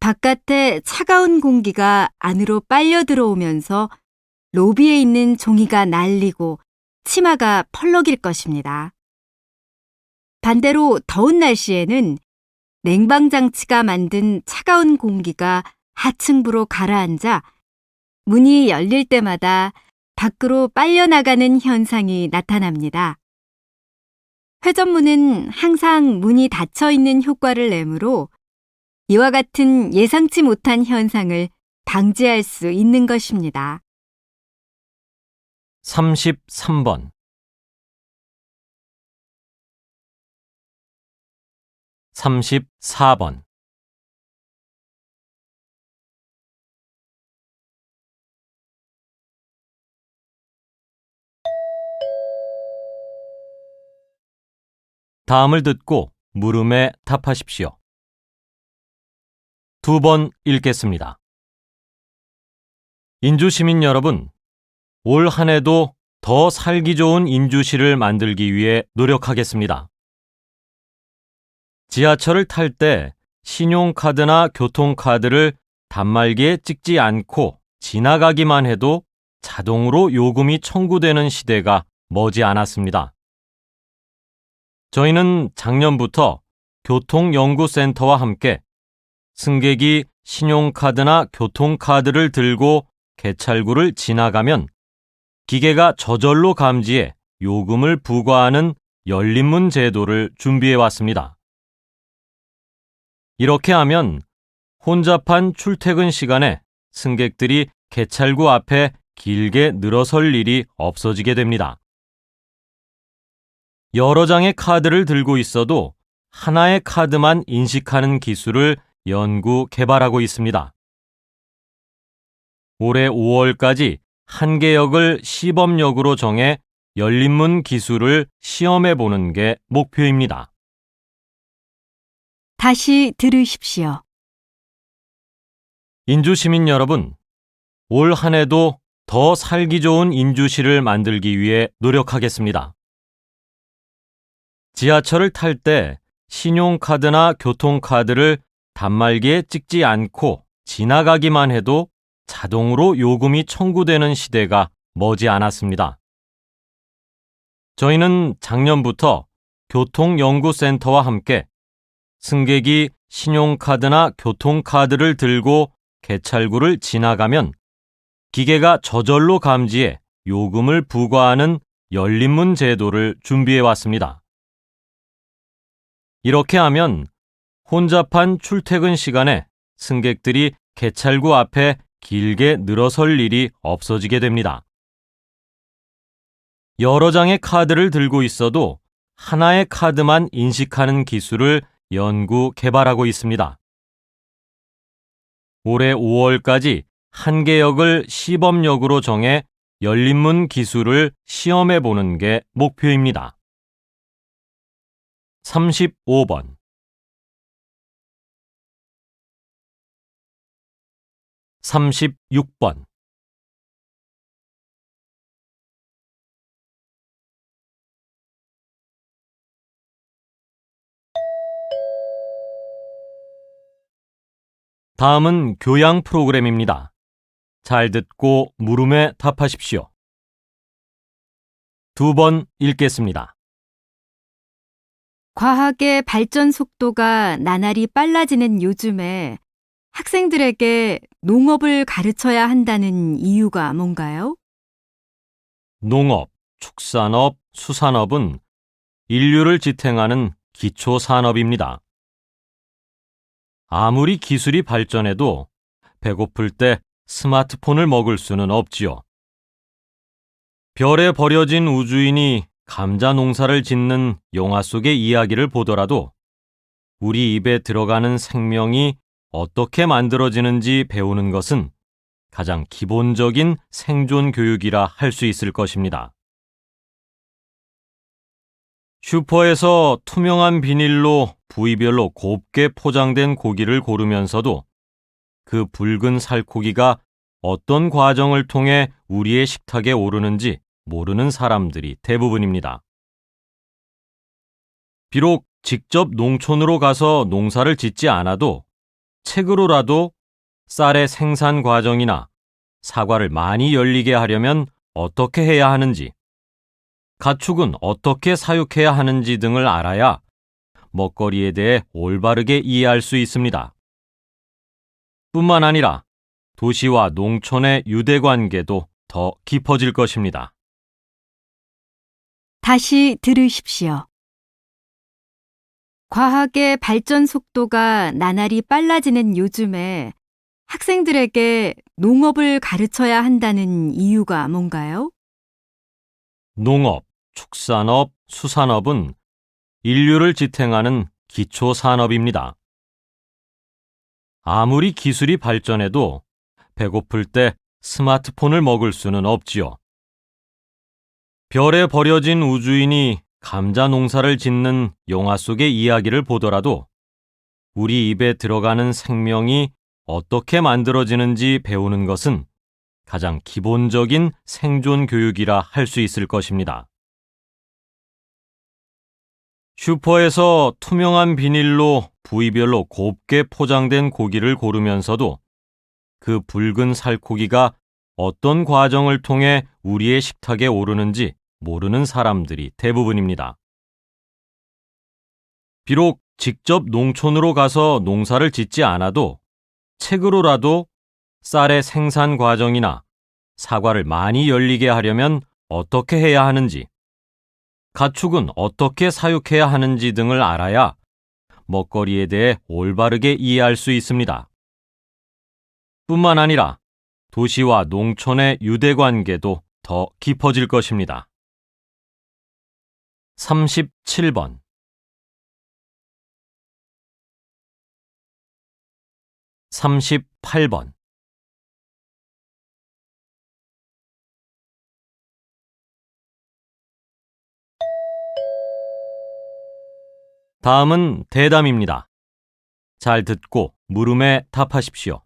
바깥에 차가운 공기가 안으로 빨려 들어오면서 로비에 있는 종이가 날리고 치마가 펄럭일 것입니다. 반대로 더운 날씨에는 냉방장치가 만든 차가운 공기가 하층부로 가라앉아 문이 열릴 때마다 밖으로 빨려나가는 현상이 나타납니다. 회전문은 항상 문이 닫혀 있는 효과를 내므로 이와 같은 예상치 못한 현상을 방지할 수 있는 것입니다. 33번. 34번. 다음을 듣고 물음에 답하십시오. 2번 읽겠습니다. 인주시민 여러분, 올 한 해도 더 살기 좋은 인주시를 만들기 위해 노력하겠습니다. 지하철을 탈 때 신용카드나 교통카드를 단말기에 찍지 않고 지나가기만 해도 자동으로 요금이 청구되는 시대가 머지 않았습니다. 저희는 작년부터 교통연구센터와 함께 승객이 신용카드나 교통카드를 들고 개찰구를 지나가면 기계가 저절로 감지해 요금을 부과하는 열린문 제도를 준비해 왔습니다. 이렇게 하면 혼잡한 출퇴근 시간에 승객들이 개찰구 앞에 길게 늘어설 일이 없어지게 됩니다. 여러 장의 카드를 들고 있어도 하나의 카드만 인식하는 기술을 연구 개발하고 있습니다. 올해 5월까지 한 개역을 시범역으로 정해 열린문 기술을 시험해 보는 게 목표입니다. 다시 들으십시오. 인주시민 여러분, 올 한 해도 더 살기 좋은 인주시를 만들기 위해 노력하겠습니다. 지하철을 탈 때 신용카드나 교통카드를 단말기에 찍지 않고 지나가기만 해도 자동으로 요금이 청구되는 시대가 머지 않았습니다. 저희는 작년부터 교통연구센터와 함께 승객이 신용카드나 교통카드를 들고 개찰구를 지나가면 기계가 저절로 감지해 요금을 부과하는 열린문 제도를 준비해 왔습니다. 이렇게 하면 혼잡한 출퇴근 시간에 승객들이 개찰구 앞에 길게 늘어설 일이 없어지게 됩니다. 여러 장의 카드를 들고 있어도 하나의 카드만 인식하는 기술을 연구 개발하고 있습니다. 올해 5월까지 한 개역을 시범역으로 정해 열린문 기술을 시험해 보는 게 목표입니다. 35번 36번 다음은 교양 프로그램입니다. 잘 듣고 물음에 답하십시오. 2번 읽겠습니다. 과학의 발전 속도가 나날이 빨라지는 요즘에 학생들에게 농업을 가르쳐야 한다는 이유가 뭔가요? 농업, 축산업, 수산업은 인류를 지탱하는 기초 산업입니다. 아무리 기술이 발전해도 배고플 때 스마트폰을 먹을 수는 없지요. 별에 버려진 우주인이 감자 농사를 짓는 영화 속의 이야기를 보더라도 우리 입에 들어가는 생명이 어떻게 만들어지는지 배우는 것은 가장 기본적인 생존 교육이라 할 수 있을 것입니다. 슈퍼에서 투명한 비닐로 부위별로 곱게 포장된 고기를 고르면서도 그 붉은 살코기가 어떤 과정을 통해 우리의 식탁에 오르는지 모르는 사람들이 대부분입니다. 비록 직접 농촌으로 가서 농사를 짓지 않아도 책으로라도 쌀의 생산 과정이나 사과를 많이 열리게 하려면 어떻게 해야 하는지, 가축은 어떻게 사육해야 하는지 등을 알아야 먹거리에 대해 올바르게 이해할 수 있습니다. 뿐만 아니라 도시와 농촌의 유대관계도 더 깊어질 것입니다. 다시 들으십시오. 과학의 발전 속도가 나날이 빨라지는 요즘에 학생들에게 농업을 가르쳐야 한다는 이유가 뭔가요? 농업, 축산업, 수산업은 인류를 지탱하는 기초 산업입니다. 아무리 기술이 발전해도 배고플 때 스마트폰을 먹을 수는 없지요. 별에 버려진 우주인이 감자 농사를 짓는 영화 속의 이야기를 보더라도 우리 입에 들어가는 생명이 어떻게 만들어지는지 배우는 것은 가장 기본적인 생존 교육이라 할 수 있을 것입니다. 슈퍼에서 투명한 비닐로 부위별로 곱게 포장된 고기를 고르면서도 그 붉은 살코기가 어떤 과정을 통해 우리의 식탁에 오르는지 모르는 사람들이 대부분입니다. 비록 직접 농촌으로 가서 농사를 짓지 않아도 책으로라도 쌀의 생산 과정이나 사과를 많이 열리게 하려면 어떻게 해야 하는지, 가축은 어떻게 사육해야 하는지 등을 알아야 먹거리에 대해 올바르게 이해할 수 있습니다. 뿐만 아니라 도시와 농촌의 유대관계도 더 깊어질 것입니다. 37번 38번. 다음은 대담입니다. 잘 듣고 물음에 답하십시오.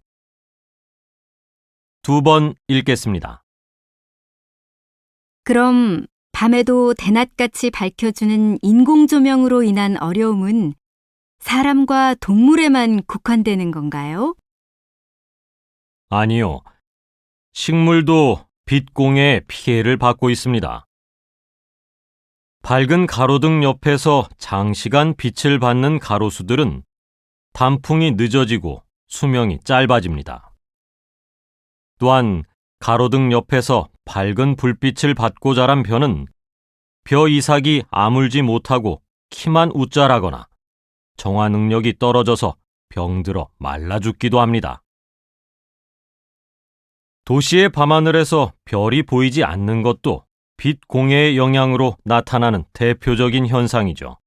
2번 읽겠습니다. 그럼 밤에도 대낮같이 밝혀주는 인공조명으로 인한 어려움은 사람과 동물에만 국한되는 건가요? 아니요. 식물도 빛공해에 피해를 받고 있습니다. 밝은 가로등 옆에서 장시간 빛을 받는 가로수들은 단풍이 늦어지고 수명이 짧아집니다. 또한 가로등 옆에서 밝은 불빛을 받고 자란 벼는 벼 이삭이 아물지 못하고 키만 우짜라거나 정화 능력이 떨어져서 병들어 말라 죽기도 합니다. 도시의 밤하늘에서 별이 보이지 않는 것도 빛 공해의 영향으로 나타나는 대표적인 현상이죠.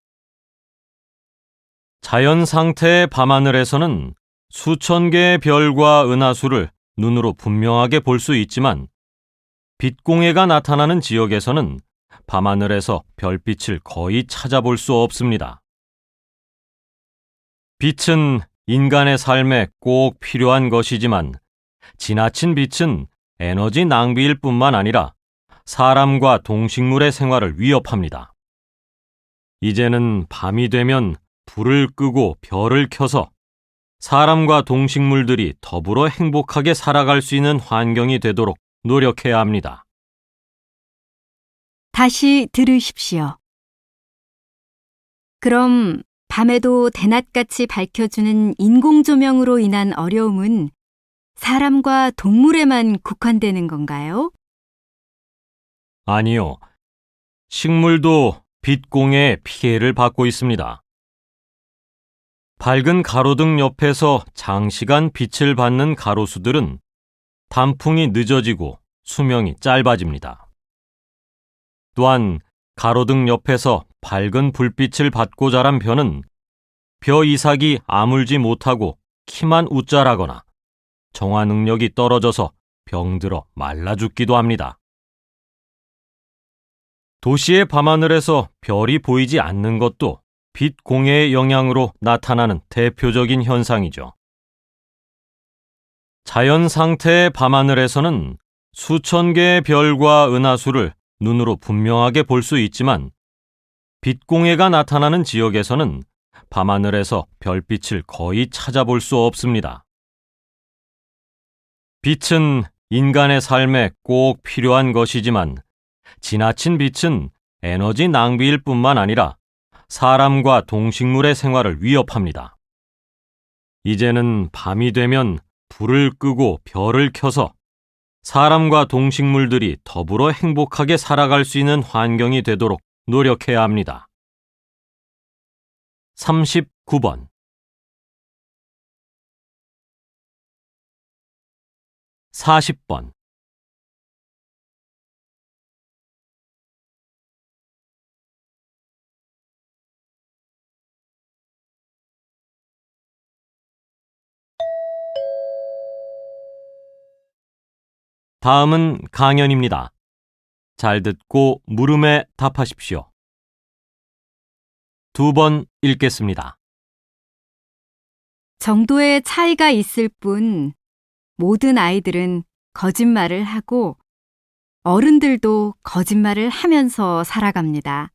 자연 상태의 밤하늘에서는 수천 개의 별과 은하수를 눈으로 분명하게 볼 수 있지만 빛 공해가 나타나는 지역에서는 밤하늘에서 별빛을 거의 찾아볼 수 없습니다. 빛은 인간의 삶에 꼭 필요한 것이지만 지나친 빛은 에너지 낭비일 뿐만 아니라 사람과 동식물의 생활을 위협합니다. 이제는 밤이 되면 불을 끄고 별을 켜서 사람과 동식물들이 더불어 행복하게 살아갈 수 있는 환경이 되도록 노력해야 합니다. 다시 들으십시오. 그럼 밤에도 대낮같이 밝혀주는 인공조명으로 인한 어려움은 사람과 동물에만 국한되는 건가요? 아니요. 식물도 빛 공해에 피해를 받고 있습니다. 밝은 가로등 옆에서 장시간 빛을 받는 가로수들은 단풍이 늦어지고 수명이 짧아집니다. 또한 가로등 옆에서 밝은 불빛을 받고 자란 벼는 벼 이삭이 아물지 못하고 키만 우짜라거나 정화 능력이 떨어져서 병들어 말라 죽기도 합니다. 도시의 밤하늘에서 별이 보이지 않는 것도 빛 공해의 영향으로 나타나는 대표적인 현상이죠. 자연 상태의 밤하늘에서는 수천 개의 별과 은하수를 눈으로 분명하게 볼 수 있지만 빛 공해가 나타나는 지역에서는 밤하늘에서 별빛을 거의 찾아볼 수 없습니다. 빛은 인간의 삶에 꼭 필요한 것이지만 지나친 빛은 에너지 낭비일 뿐만 아니라 사람과 동식물의 생활을 위협합니다. 이제는 밤이 되면 불을 끄고 별을 켜서 사람과 동식물들이 더불어 행복하게 살아갈 수 있는 환경이 되도록 노력해야 합니다. 39번. 40번. 다음은 강연입니다. 잘 듣고 물음에 답하십시오. 2번 읽겠습니다. 정도의 차이가 있을 뿐 모든 아이들은 거짓말을 하고 어른들도 거짓말을 하면서 살아갑니다.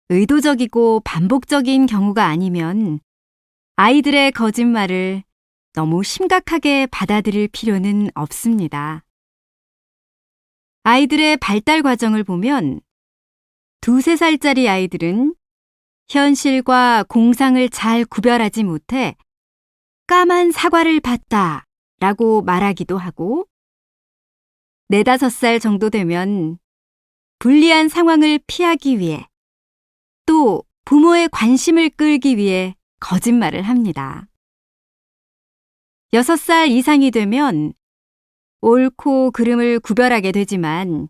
의도적이고 반복적인 경우가 아니면 아이들의 거짓말을 너무 심각하게 받아들일 필요는 없습니다. 아이들의 발달 과정을 보면 2, 3살짜리 아이들은 현실과 공상을 잘 구별하지 못해 까만 사과를 봤다 라고 말하기도 하고 4, 5살 정도 되면 불리한 상황을 피하기 위해 또 부모의 관심을 끌기 위해 거짓말을 합니다. 6살 이상이 되면 옳고 그름을 구별하게 되지만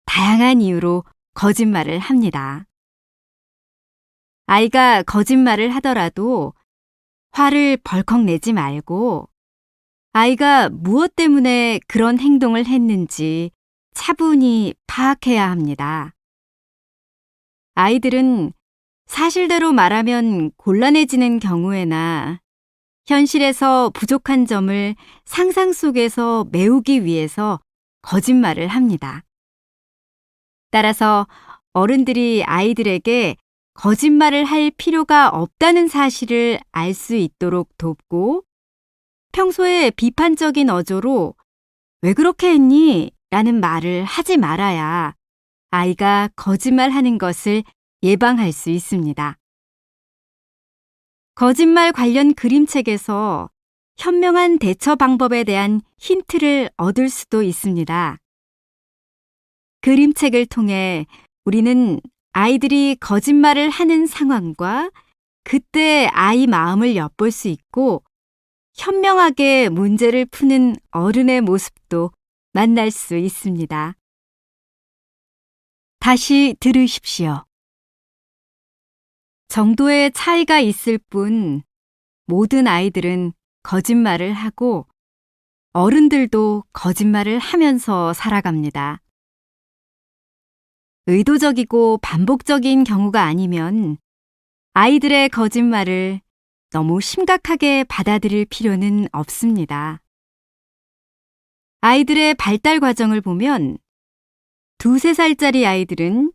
다양한 이유로 거짓말을 합니다. 아이가 거짓말을 하더라도 화를 벌컥 내지 말고 아이가 무엇 때문에 그런 행동을 했는지 차분히 파악해야 합니다. 아이들은 사실대로 말하면 곤란해지는 경우에나 현실에서 부족한 점을 상상 속에서 메우기 위해서 거짓말을 합니다. 따라서 어른들이 아이들에게 거짓말을 할 필요가 없다는 사실을 알 수 있도록 돕고 평소에 비판적인 어조로 왜 그렇게 했니? 라는 말을 하지 말아야 아이가 거짓말하는 것을 예방할 수 있습니다. 거짓말 관련 그림책에서 현명한 대처 방법에 대한 힌트를 얻을 수도 있습니다. 그림책을 통해 우리는 아이들이 거짓말을 하는 상황과 그때 아이 마음을 엿볼 수 있고 현명하게 문제를 푸는 어른의 모습도 만날 수 있습니다. 다시 들으십시오. 정도의 차이가 있을 뿐 모든 아이들은 거짓말을 하고 어른들도 거짓말을 하면서 살아갑니다. 의도적이고 반복적인 경우가 아니면 아이들의 거짓말을 너무 심각하게 받아들일 필요는 없습니다. 아이들의 발달 과정을 보면 2~3살짜리 아이들은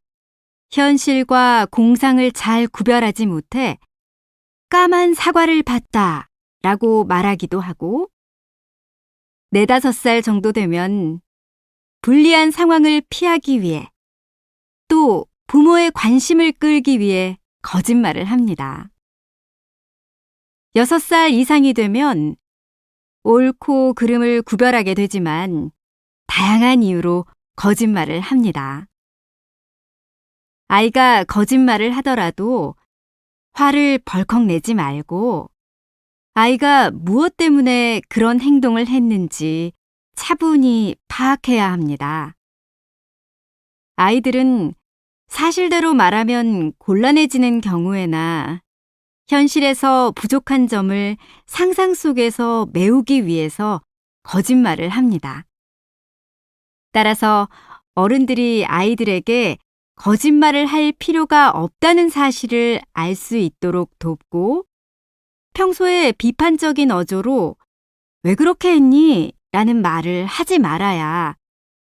현실과 공상을 잘 구별하지 못해 까만 사과를 봤다 라고 말하기도 하고 4~5살 정도 되면 불리한 상황을 피하기 위해 또 부모의 관심을 끌기 위해 거짓말을 합니다. 6살 이상이 되면 옳고 그름을 구별하게 되지만 다양한 이유로 거짓말을 합니다. 아이가 거짓말을 하더라도 화를 벌컥 내지 말고 아이가 무엇 때문에 그런 행동을 했는지 차분히 파악해야 합니다. 아이들은 사실대로 말하면 곤란해지는 경우에나 현실에서 부족한 점을 상상 속에서 메우기 위해서 거짓말을 합니다. 따라서 어른들이 아이들에게 거짓말을 할 필요가 없다는 사실을 알 수 있도록 돕고 평소에 비판적인 어조로 왜 그렇게 했니? 라는 말을 하지 말아야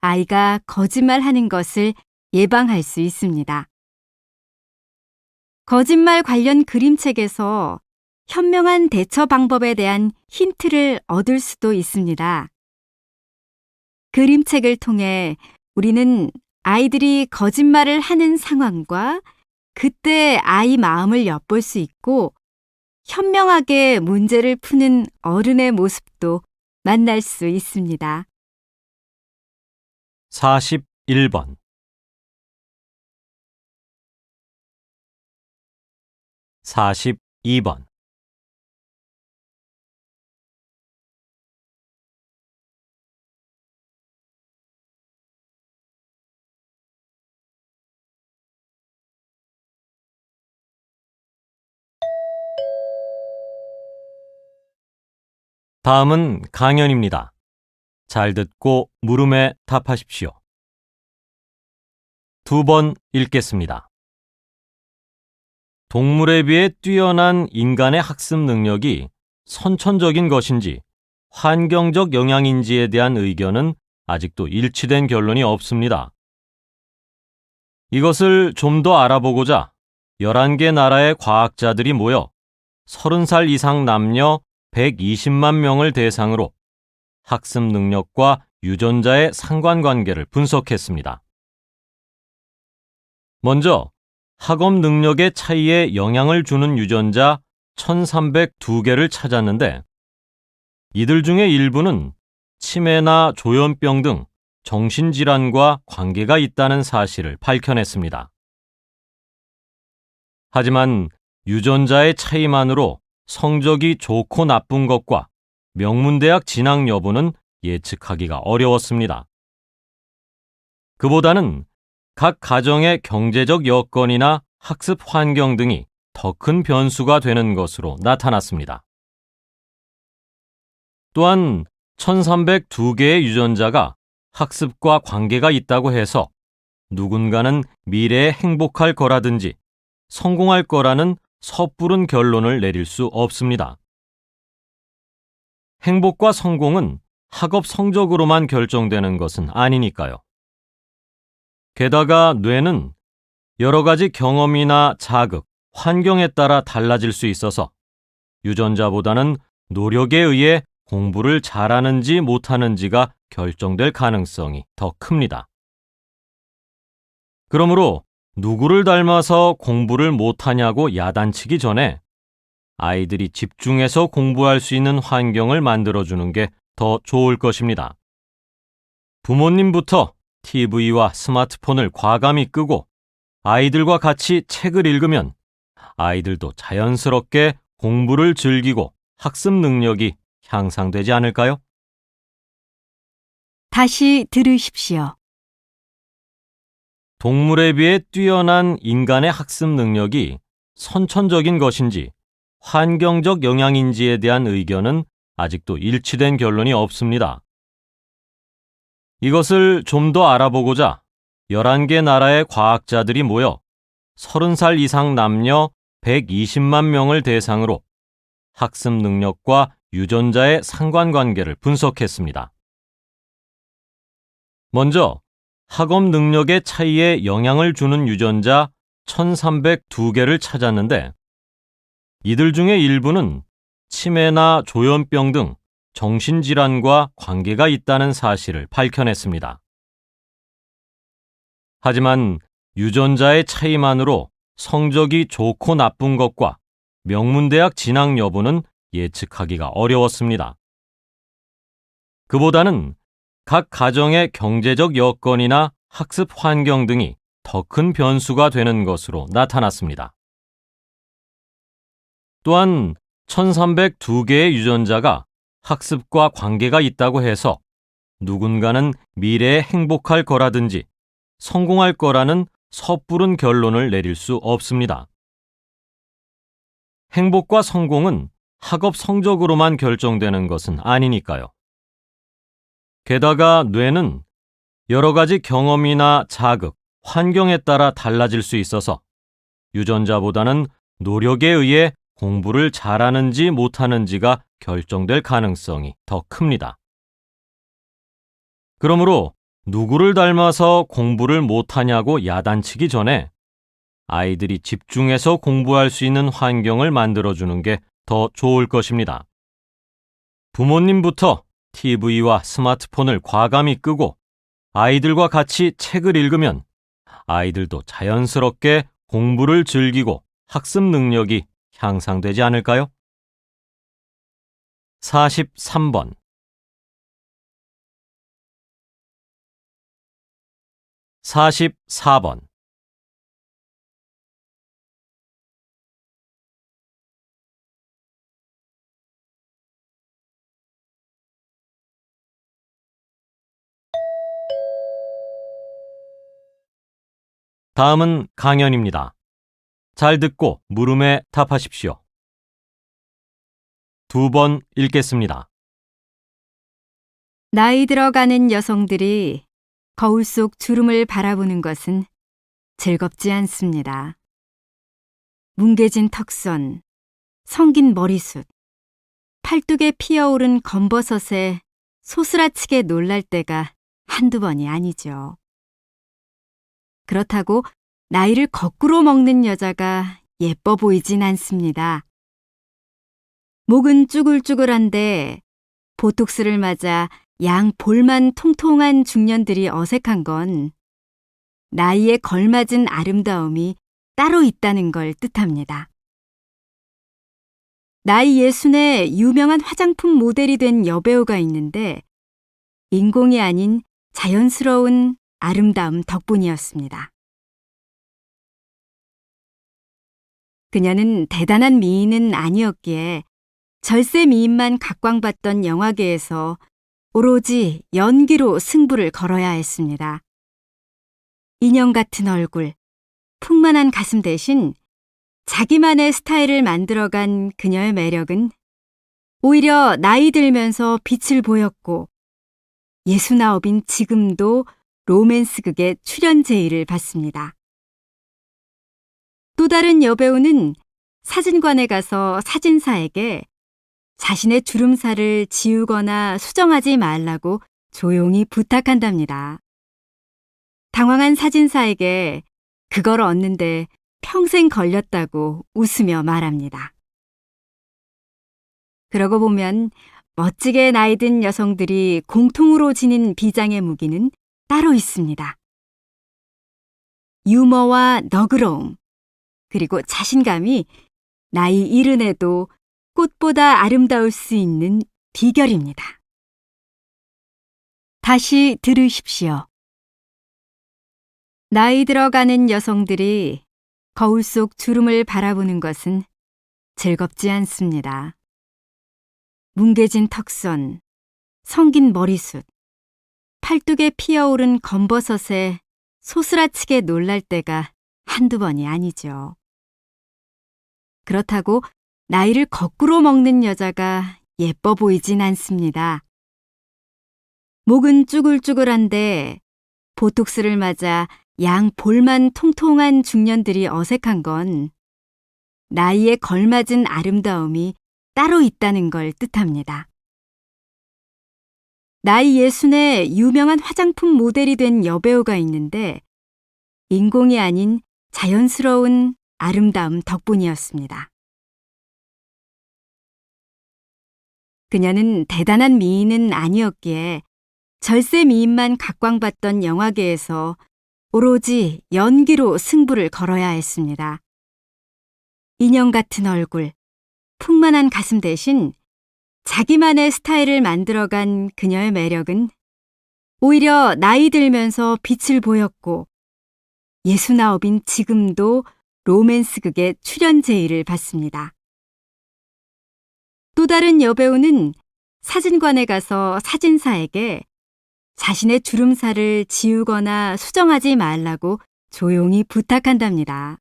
아이가 거짓말하는 것을 예방할 수 있습니다. 거짓말 관련 그림책에서 현명한 대처 방법에 대한 힌트를 얻을 수도 있습니다. 그림책을 통해 우리는 아이들이 거짓말을 하는 상황과 그때 아이 마음을 엿볼 수 있고 현명하게 문제를 푸는 어른의 모습도 만날 수 있습니다. 41번 42번 다음은 강연입니다. 잘 듣고 물음에 답하십시오. 2번 읽겠습니다. 동물에 비해 뛰어난 인간의 학습 능력이 선천적인 것인지 환경적 영향인지에 대한 의견은 아직도 일치된 결론이 없습니다. 이것을 좀 더 알아보고자 11개 나라의 과학자들이 모여 30살 이상 남녀 120만 명을 대상으로 학습 능력과 유전자의 상관관계를 분석했습니다. 먼저 학업 능력의 차이에 영향을 주는 유전자 1302개를 찾았는데 이들 중에 일부는 치매나 조현병 등 정신질환과 관계가 있다는 사실을 밝혀냈습니다. 하지만 유전자의 차이만으로 성적이 좋고 나쁜 것과 명문대학 진학 여부는 예측하기가 어려웠습니다. 그보다는 각 가정의 경제적 여건이나 학습 환경 등이 더 큰 변수가 되는 것으로 나타났습니다. 또한 1302개의 유전자가 학습과 관계가 있다고 해서 누군가는 미래에 행복할 거라든지 성공할 거라는 섣부른 결론을 내릴 수 없습니다. 행복과 성공은 학업 성적으로만 결정되는 것은 아니니까요. 게다가 뇌는 여러 가지 경험이나 자극, 환경에 따라 달라질 수 있어서 유전자보다는 노력에 의해 공부를 잘하는지 못하는지가 결정될 가능성이 더 큽니다. 그러므로 누구를 닮아서 공부를 못하냐고 야단치기 전에 아이들이 집중해서 공부할 수 있는 환경을 만들어주는 게 더 좋을 것입니다. 부모님부터 TV와 스마트폰을 과감히 끄고 아이들과 같이 책을 읽으면 아이들도 자연스럽게 공부를 즐기고 학습 능력이 향상되지 않을까요? 다시 들으십시오. 동물에 비해 뛰어난 인간의 학습 능력이 선천적인 것인지 환경적 영향인지에 대한 의견은 아직도 일치된 결론이 없습니다. 이것을 좀 더 알아보고자 11개 나라의 과학자들이 모여 30살 이상 남녀 120만 명을 대상으로 학습 능력과 유전자의 상관관계를 분석했습니다. 먼저 학업 능력의 차이에 영향을 주는 유전자 1302개를 찾았는데 이들 중에 일부는 치매나 조현병 등 정신질환과 관계가 있다는 사실을 밝혀냈습니다. 하지만 유전자의 차이만으로 성적이 좋고 나쁜 것과 명문대학 진학 여부는 예측하기가 어려웠습니다. 그보다는 각 가정의 경제적 여건이나 학습 환경 등이 더 큰 변수가 되는 것으로 나타났습니다. 또한 1302개의 유전자가 학습과 관계가 있다고 해서 누군가는 미래에 행복할 거라든지 성공할 거라는 섣부른 결론을 내릴 수 없습니다. 행복과 성공은 학업 성적으로만 결정되는 것은 아니니까요. 게다가 뇌는 여러 가지 경험이나 자극, 환경에 따라 달라질 수 있어서 유전자보다는 노력에 의해 공부를 잘하는지 못하는지가 결정될 가능성이 더 큽니다. 그러므로 누구를 닮아서 공부를 못하냐고 야단치기 전에 아이들이 집중해서 공부할 수 있는 환경을 만들어주는 게 더 좋을 것입니다. 부모님부터 TV와 스마트폰을 과감히 끄고 아이들과 같이 책을 읽으면 아이들도 자연스럽게 공부를 즐기고 학습 능력이 향상되지 않을까요? 43번 44번 다음은 강연입니다. 잘 듣고 물음에 답하십시오. 2번 읽겠습니다. 나이 들어가는 여성들이 거울 속 주름을 바라보는 것은 즐겁지 않습니다. 뭉개진 턱선, 성긴 머리숱, 팔뚝에 피어오른 검버섯에 소스라치게 놀랄 때가 한두 번이 아니죠. 그렇다고 나이를 거꾸로 먹는 여자가 예뻐 보이진 않습니다. 목은 쭈글쭈글한데 보톡스를 맞아 양 볼만 통통한 중년들이 어색한 건 나이에 걸맞은 아름다움이 따로 있다는 걸 뜻합니다. 나이 60에 유명한 화장품 모델이 된 여배우가 있는데 인공이 아닌 자연스러운 아름다움 덕분이었습니다. 그녀는 대단한 미인은 아니었기에 절세 미인만 각광받던 영화계에서 오로지 연기로 승부를 걸어야 했습니다. 인형 같은 얼굴, 풍만한 가슴 대신 자기만의 스타일을 만들어간 그녀의 매력은 오히려 나이 들면서 빛을 보였고 69인 지금도 로맨스극의 출연 제의를 받습니다. 또 다른 여배우는 사진관에 가서 사진사에게 자신의 주름살을 지우거나 수정하지 말라고 조용히 부탁한답니다. 당황한 사진사에게 그걸 얻는데 평생 걸렸다고 웃으며 말합니다. 그러고 보면 멋지게 나이든 여성들이 공통으로 지닌 비장의 무기는 따로 있습니다. 유머와 너그러움, 그리고 자신감이 나이 이른에도 꽃보다 아름다울 수 있는 비결입니다. 다시 들으십시오. 나이 들어가는 여성들이 거울 속 주름을 바라보는 것은 즐겁지 않습니다. 뭉개진 턱선, 성긴 머리숱, 팔뚝에 피어오른 검버섯에 소스라치게 놀랄 때가 한두 번이 아니죠. 그렇다고 나이를 거꾸로 먹는 여자가 예뻐 보이진 않습니다. 목은 쭈글쭈글한데 보톡스를 맞아 양 볼만 통통한 중년들이 어색한 건 나이에 걸맞은 아름다움이 따로 있다는 걸 뜻합니다. 나이 60에 유명한 화장품 모델이 된 여배우가 있는데 인공이 아닌 자연스러운 아름다움 덕분이었습니다. 그녀는 대단한 미인은 아니었기에 절세 미인만 각광받던 영화계에서 오로지 연기로 승부를 걸어야 했습니다. 인형 같은 얼굴, 풍만한 가슴 대신 자기만의 스타일을 만들어간 그녀의 매력은 오히려 나이 들면서 빛을 보였고 69인 지금도 로맨스극의 출연 제의를 받습니다. 또 다른 여배우는 사진관에 가서 사진사에게 자신의 주름살을 지우거나 수정하지 말라고 조용히 부탁한답니다.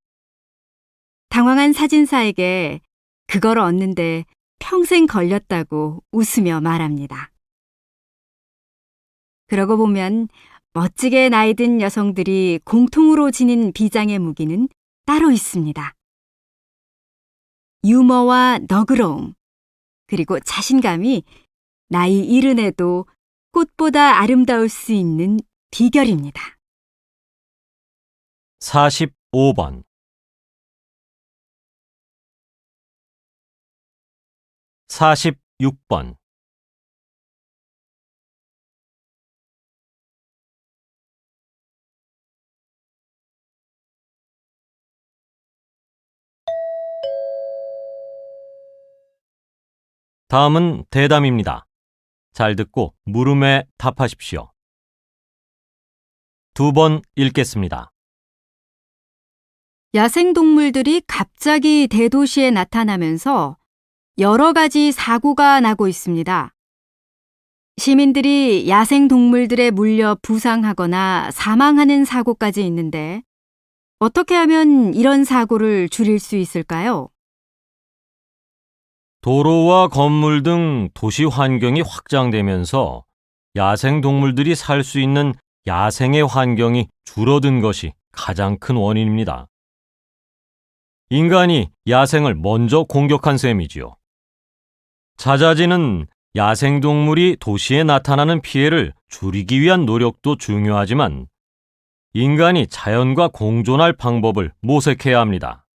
당황한 사진사에게 그걸 얻는데 평생 걸렸다고 웃으며 말합니다. 그러고 보면 멋지게 나이든 여성들이 공통으로 지닌 비장의 무기는 따로 있습니다. 유머와 너그러움, 그리고 자신감이 나이 이른에도 꽃보다 아름다울 수 있는 비결입니다. 45번. 46번. 다음은 대담입니다. 잘 듣고 물음에 답하십시오. 2번 읽겠습니다. 야생동물들이 갑자기 대도시에 나타나면서 여러 가지 사고가 나고 있습니다. 시민들이 야생동물들에 물려 부상하거나 사망하는 사고까지 있는데 어떻게 하면 이런 사고를 줄일 수 있을까요? 도로와 건물 등 도시 환경이 확장되면서 야생동물들이 살 수 있는 야생의 환경이 줄어든 것이 가장 큰 원인입니다. 인간이 야생을 먼저 공격한 셈이지요. 잦아지는 야생동물이 도시에 나타나는 피해를 줄이기 위한 노력도 중요하지만 인간이 자연과 공존할 방법을 모색해야 합니다.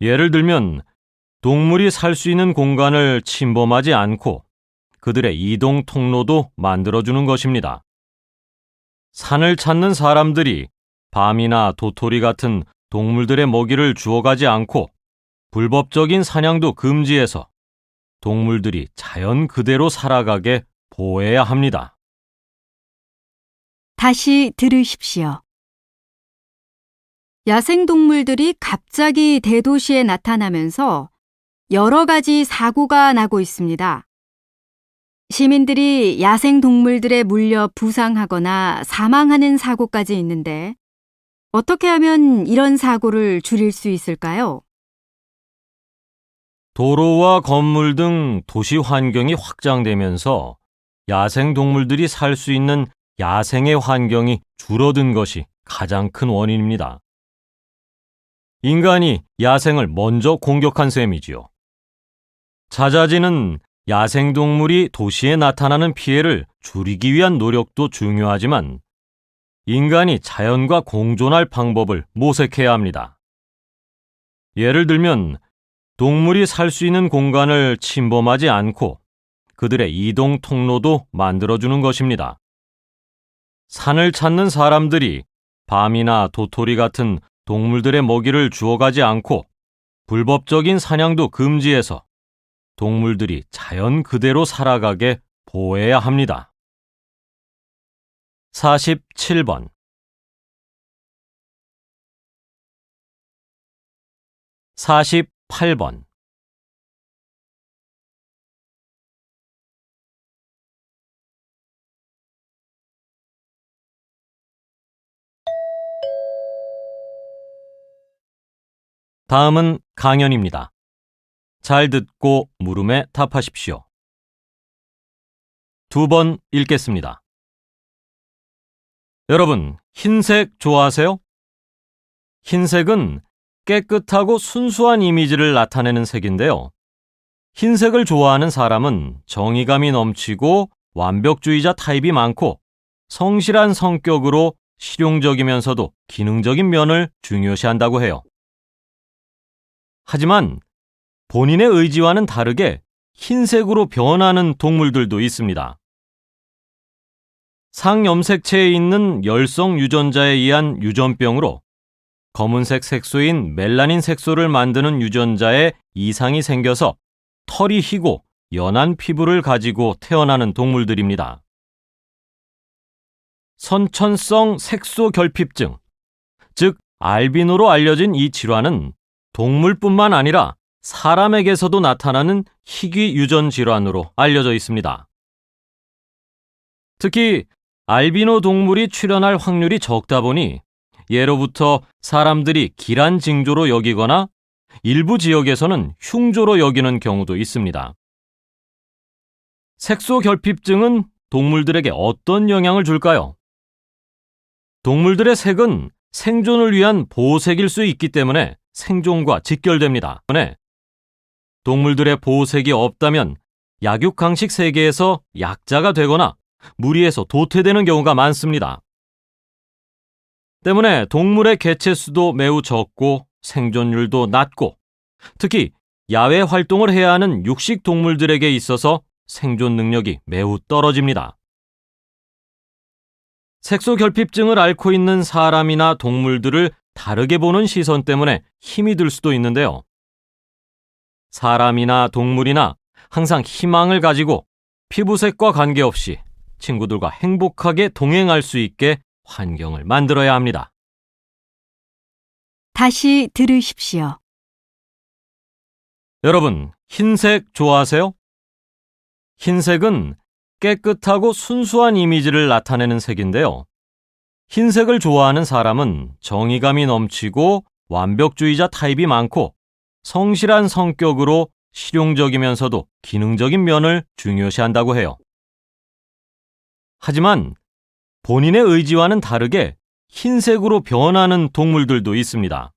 예를 들면 동물이 살 수 있는 공간을 침범하지 않고 그들의 이동 통로도 만들어주는 것입니다. 산을 찾는 사람들이 밤이나 도토리 같은 동물들의 먹이를 주워가지 않고 불법적인 사냥도 금지해서 동물들이 자연 그대로 살아가게 보호해야 합니다. 다시 들으십시오. 야생동물들이 갑자기 대도시에 나타나면서 여러 가지 사고가 나고 있습니다. 시민들이 야생동물들에 물려 부상하거나 사망하는 사고까지 있는데 어떻게 하면 이런 사고를 줄일 수 있을까요? 도로와 건물 등 도시 환경이 확장되면서 야생 동물들이 살 수 있는 야생의 환경이 줄어든 것이 가장 큰 원인입니다. 인간이 야생을 먼저 공격한 셈이지요. 잦아지는 야생동물이 도시에 나타나는 피해를 줄이기 위한 노력도 중요하지만 인간이 자연과 공존할 방법을 모색해야 합니다. 예를 들면 동물이 살 수 있는 공간을 침범하지 않고 그들의 이동 통로도 만들어주는 것입니다. 산을 찾는 사람들이 밤이나 도토리 같은 동물들의 먹이를 주워가지 않고 불법적인 사냥도 금지해서 동물들이 자연 그대로 살아가게 보호해야 합니다. 47번. 48번. 다음은 강연입니다. 잘 듣고 물음에 답하십시오. 2번 읽겠습니다. 여러분, 흰색 좋아하세요? 흰색은 깨끗하고 순수한 이미지를 나타내는 색인데요. 흰색을 좋아하는 사람은 정의감이 넘치고 완벽주의자 타입이 많고 성실한 성격으로 실용적이면서도 기능적인 면을 중요시한다고 해요. 하지만 본인의 의지와는 다르게 흰색으로 변하는 동물들도 있습니다. 상염색체에 있는 열성 유전자에 의한 유전병으로 검은색 색소인 멜라닌 색소를 만드는 유전자에 이상이 생겨서 털이 희고 연한 피부를 가지고 태어나는 동물들입니다. 선천성 색소 결핍증, 즉 알비노로 알려진 이 질환은 동물뿐만 아니라 사람에게서도 나타나는 희귀 유전 질환으로 알려져 있습니다. 특히 알비노 동물이 출현할 확률이 적다 보니 예로부터 사람들이 길한 징조로 여기거나 일부 지역에서는 흉조로 여기는 경우도 있습니다. 색소 결핍증은 동물들에게 어떤 영향을 줄까요? 동물들의 색은 생존을 위한 보호색일 수 있기 때문에 생존과 직결됩니다. 동물들의 보호색이 없다면 약육강식 세계에서 약자가 되거나 무리해서 도태되는 경우가 많습니다. 때문에 동물의 개체수도 매우 적고 생존율도 낮고 특히 야외 활동을 해야 하는 육식 동물들에게 있어서 생존 능력이 매우 떨어집니다. 색소 결핍증을 앓고 있는 사람이나 동물들을 다르게 보는 시선 때문에 힘이 들 수도 있는데요. 사람이나 동물이나 항상 희망을 가지고 피부색과 관계없이 친구들과 행복하게 동행할 수 있게 환경을 만들어야 합니다. 다시 들으십시오. 여러분, 흰색 좋아하세요? 흰색은 깨끗하고 순수한 이미지를 나타내는 색인데요. 흰색을 좋아하는 사람은 정의감이 넘치고 완벽주의자 타입이 많고 성실한 성격으로 실용적이면서도 기능적인 면을 중요시한다고 해요. 하지만 본인의 의지와는 다르게 흰색으로 변하는 동물들도 있습니다.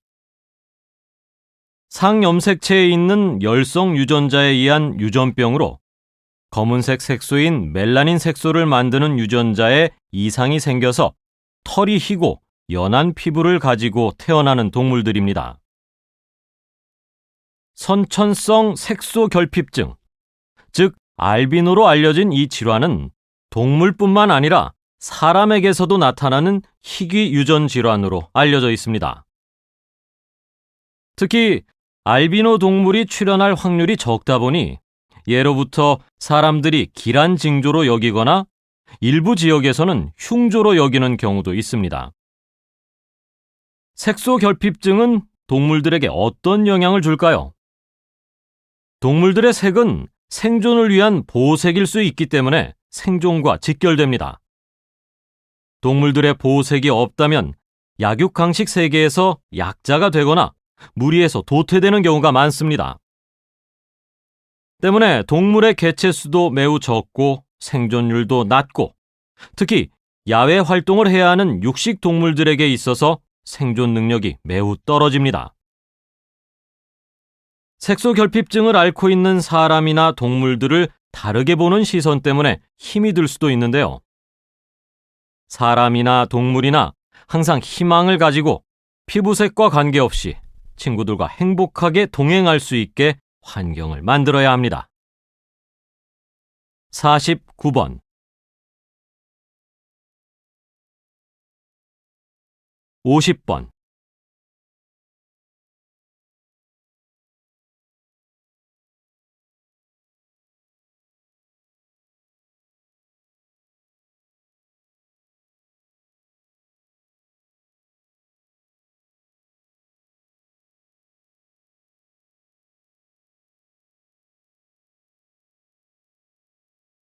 상염색체에 있는 열성 유전자에 의한 유전병으로 검은색 색소인 멜라닌 색소를 만드는 유전자에 이상이 생겨서 털이 희고 연한 피부를 가지고 태어나는 동물들입니다. 선천성 색소 결핍증, 즉 알비노로 알려진 이 질환은 동물뿐만 아니라 사람에게서도 나타나는 희귀 유전 질환으로 알려져 있습니다. 특히 알비노 동물이 출현할 확률이 적다 보니 예로부터 사람들이 길한 징조로 여기거나 일부 지역에서는 흉조로 여기는 경우도 있습니다. 색소 결핍증은 동물들에게 어떤 영향을 줄까요? 동물들의 색은 생존을 위한 보호색일 수 있기 때문에 생존과 직결됩니다. 동물들의 보호색이 없다면 약육강식 세계에서 약자가 되거나 무리해서 도태되는 경우가 많습니다. 때문에 동물의 개체수도 매우 적고 생존율도 낮고, 특히 야외 활동을 해야 하는 육식 동물들에게 있어서 생존 능력이 매우 떨어집니다. 색소결핍증을 앓고 있는 사람이나 동물들을 다르게 보는 시선 때문에 힘이 들 수도 있는데요. 사람이나 동물이나 항상 희망을 가지고 피부색과 관계없이 친구들과 행복하게 동행할 수 있게 환경을 만들어야 합니다. 49번. 50번.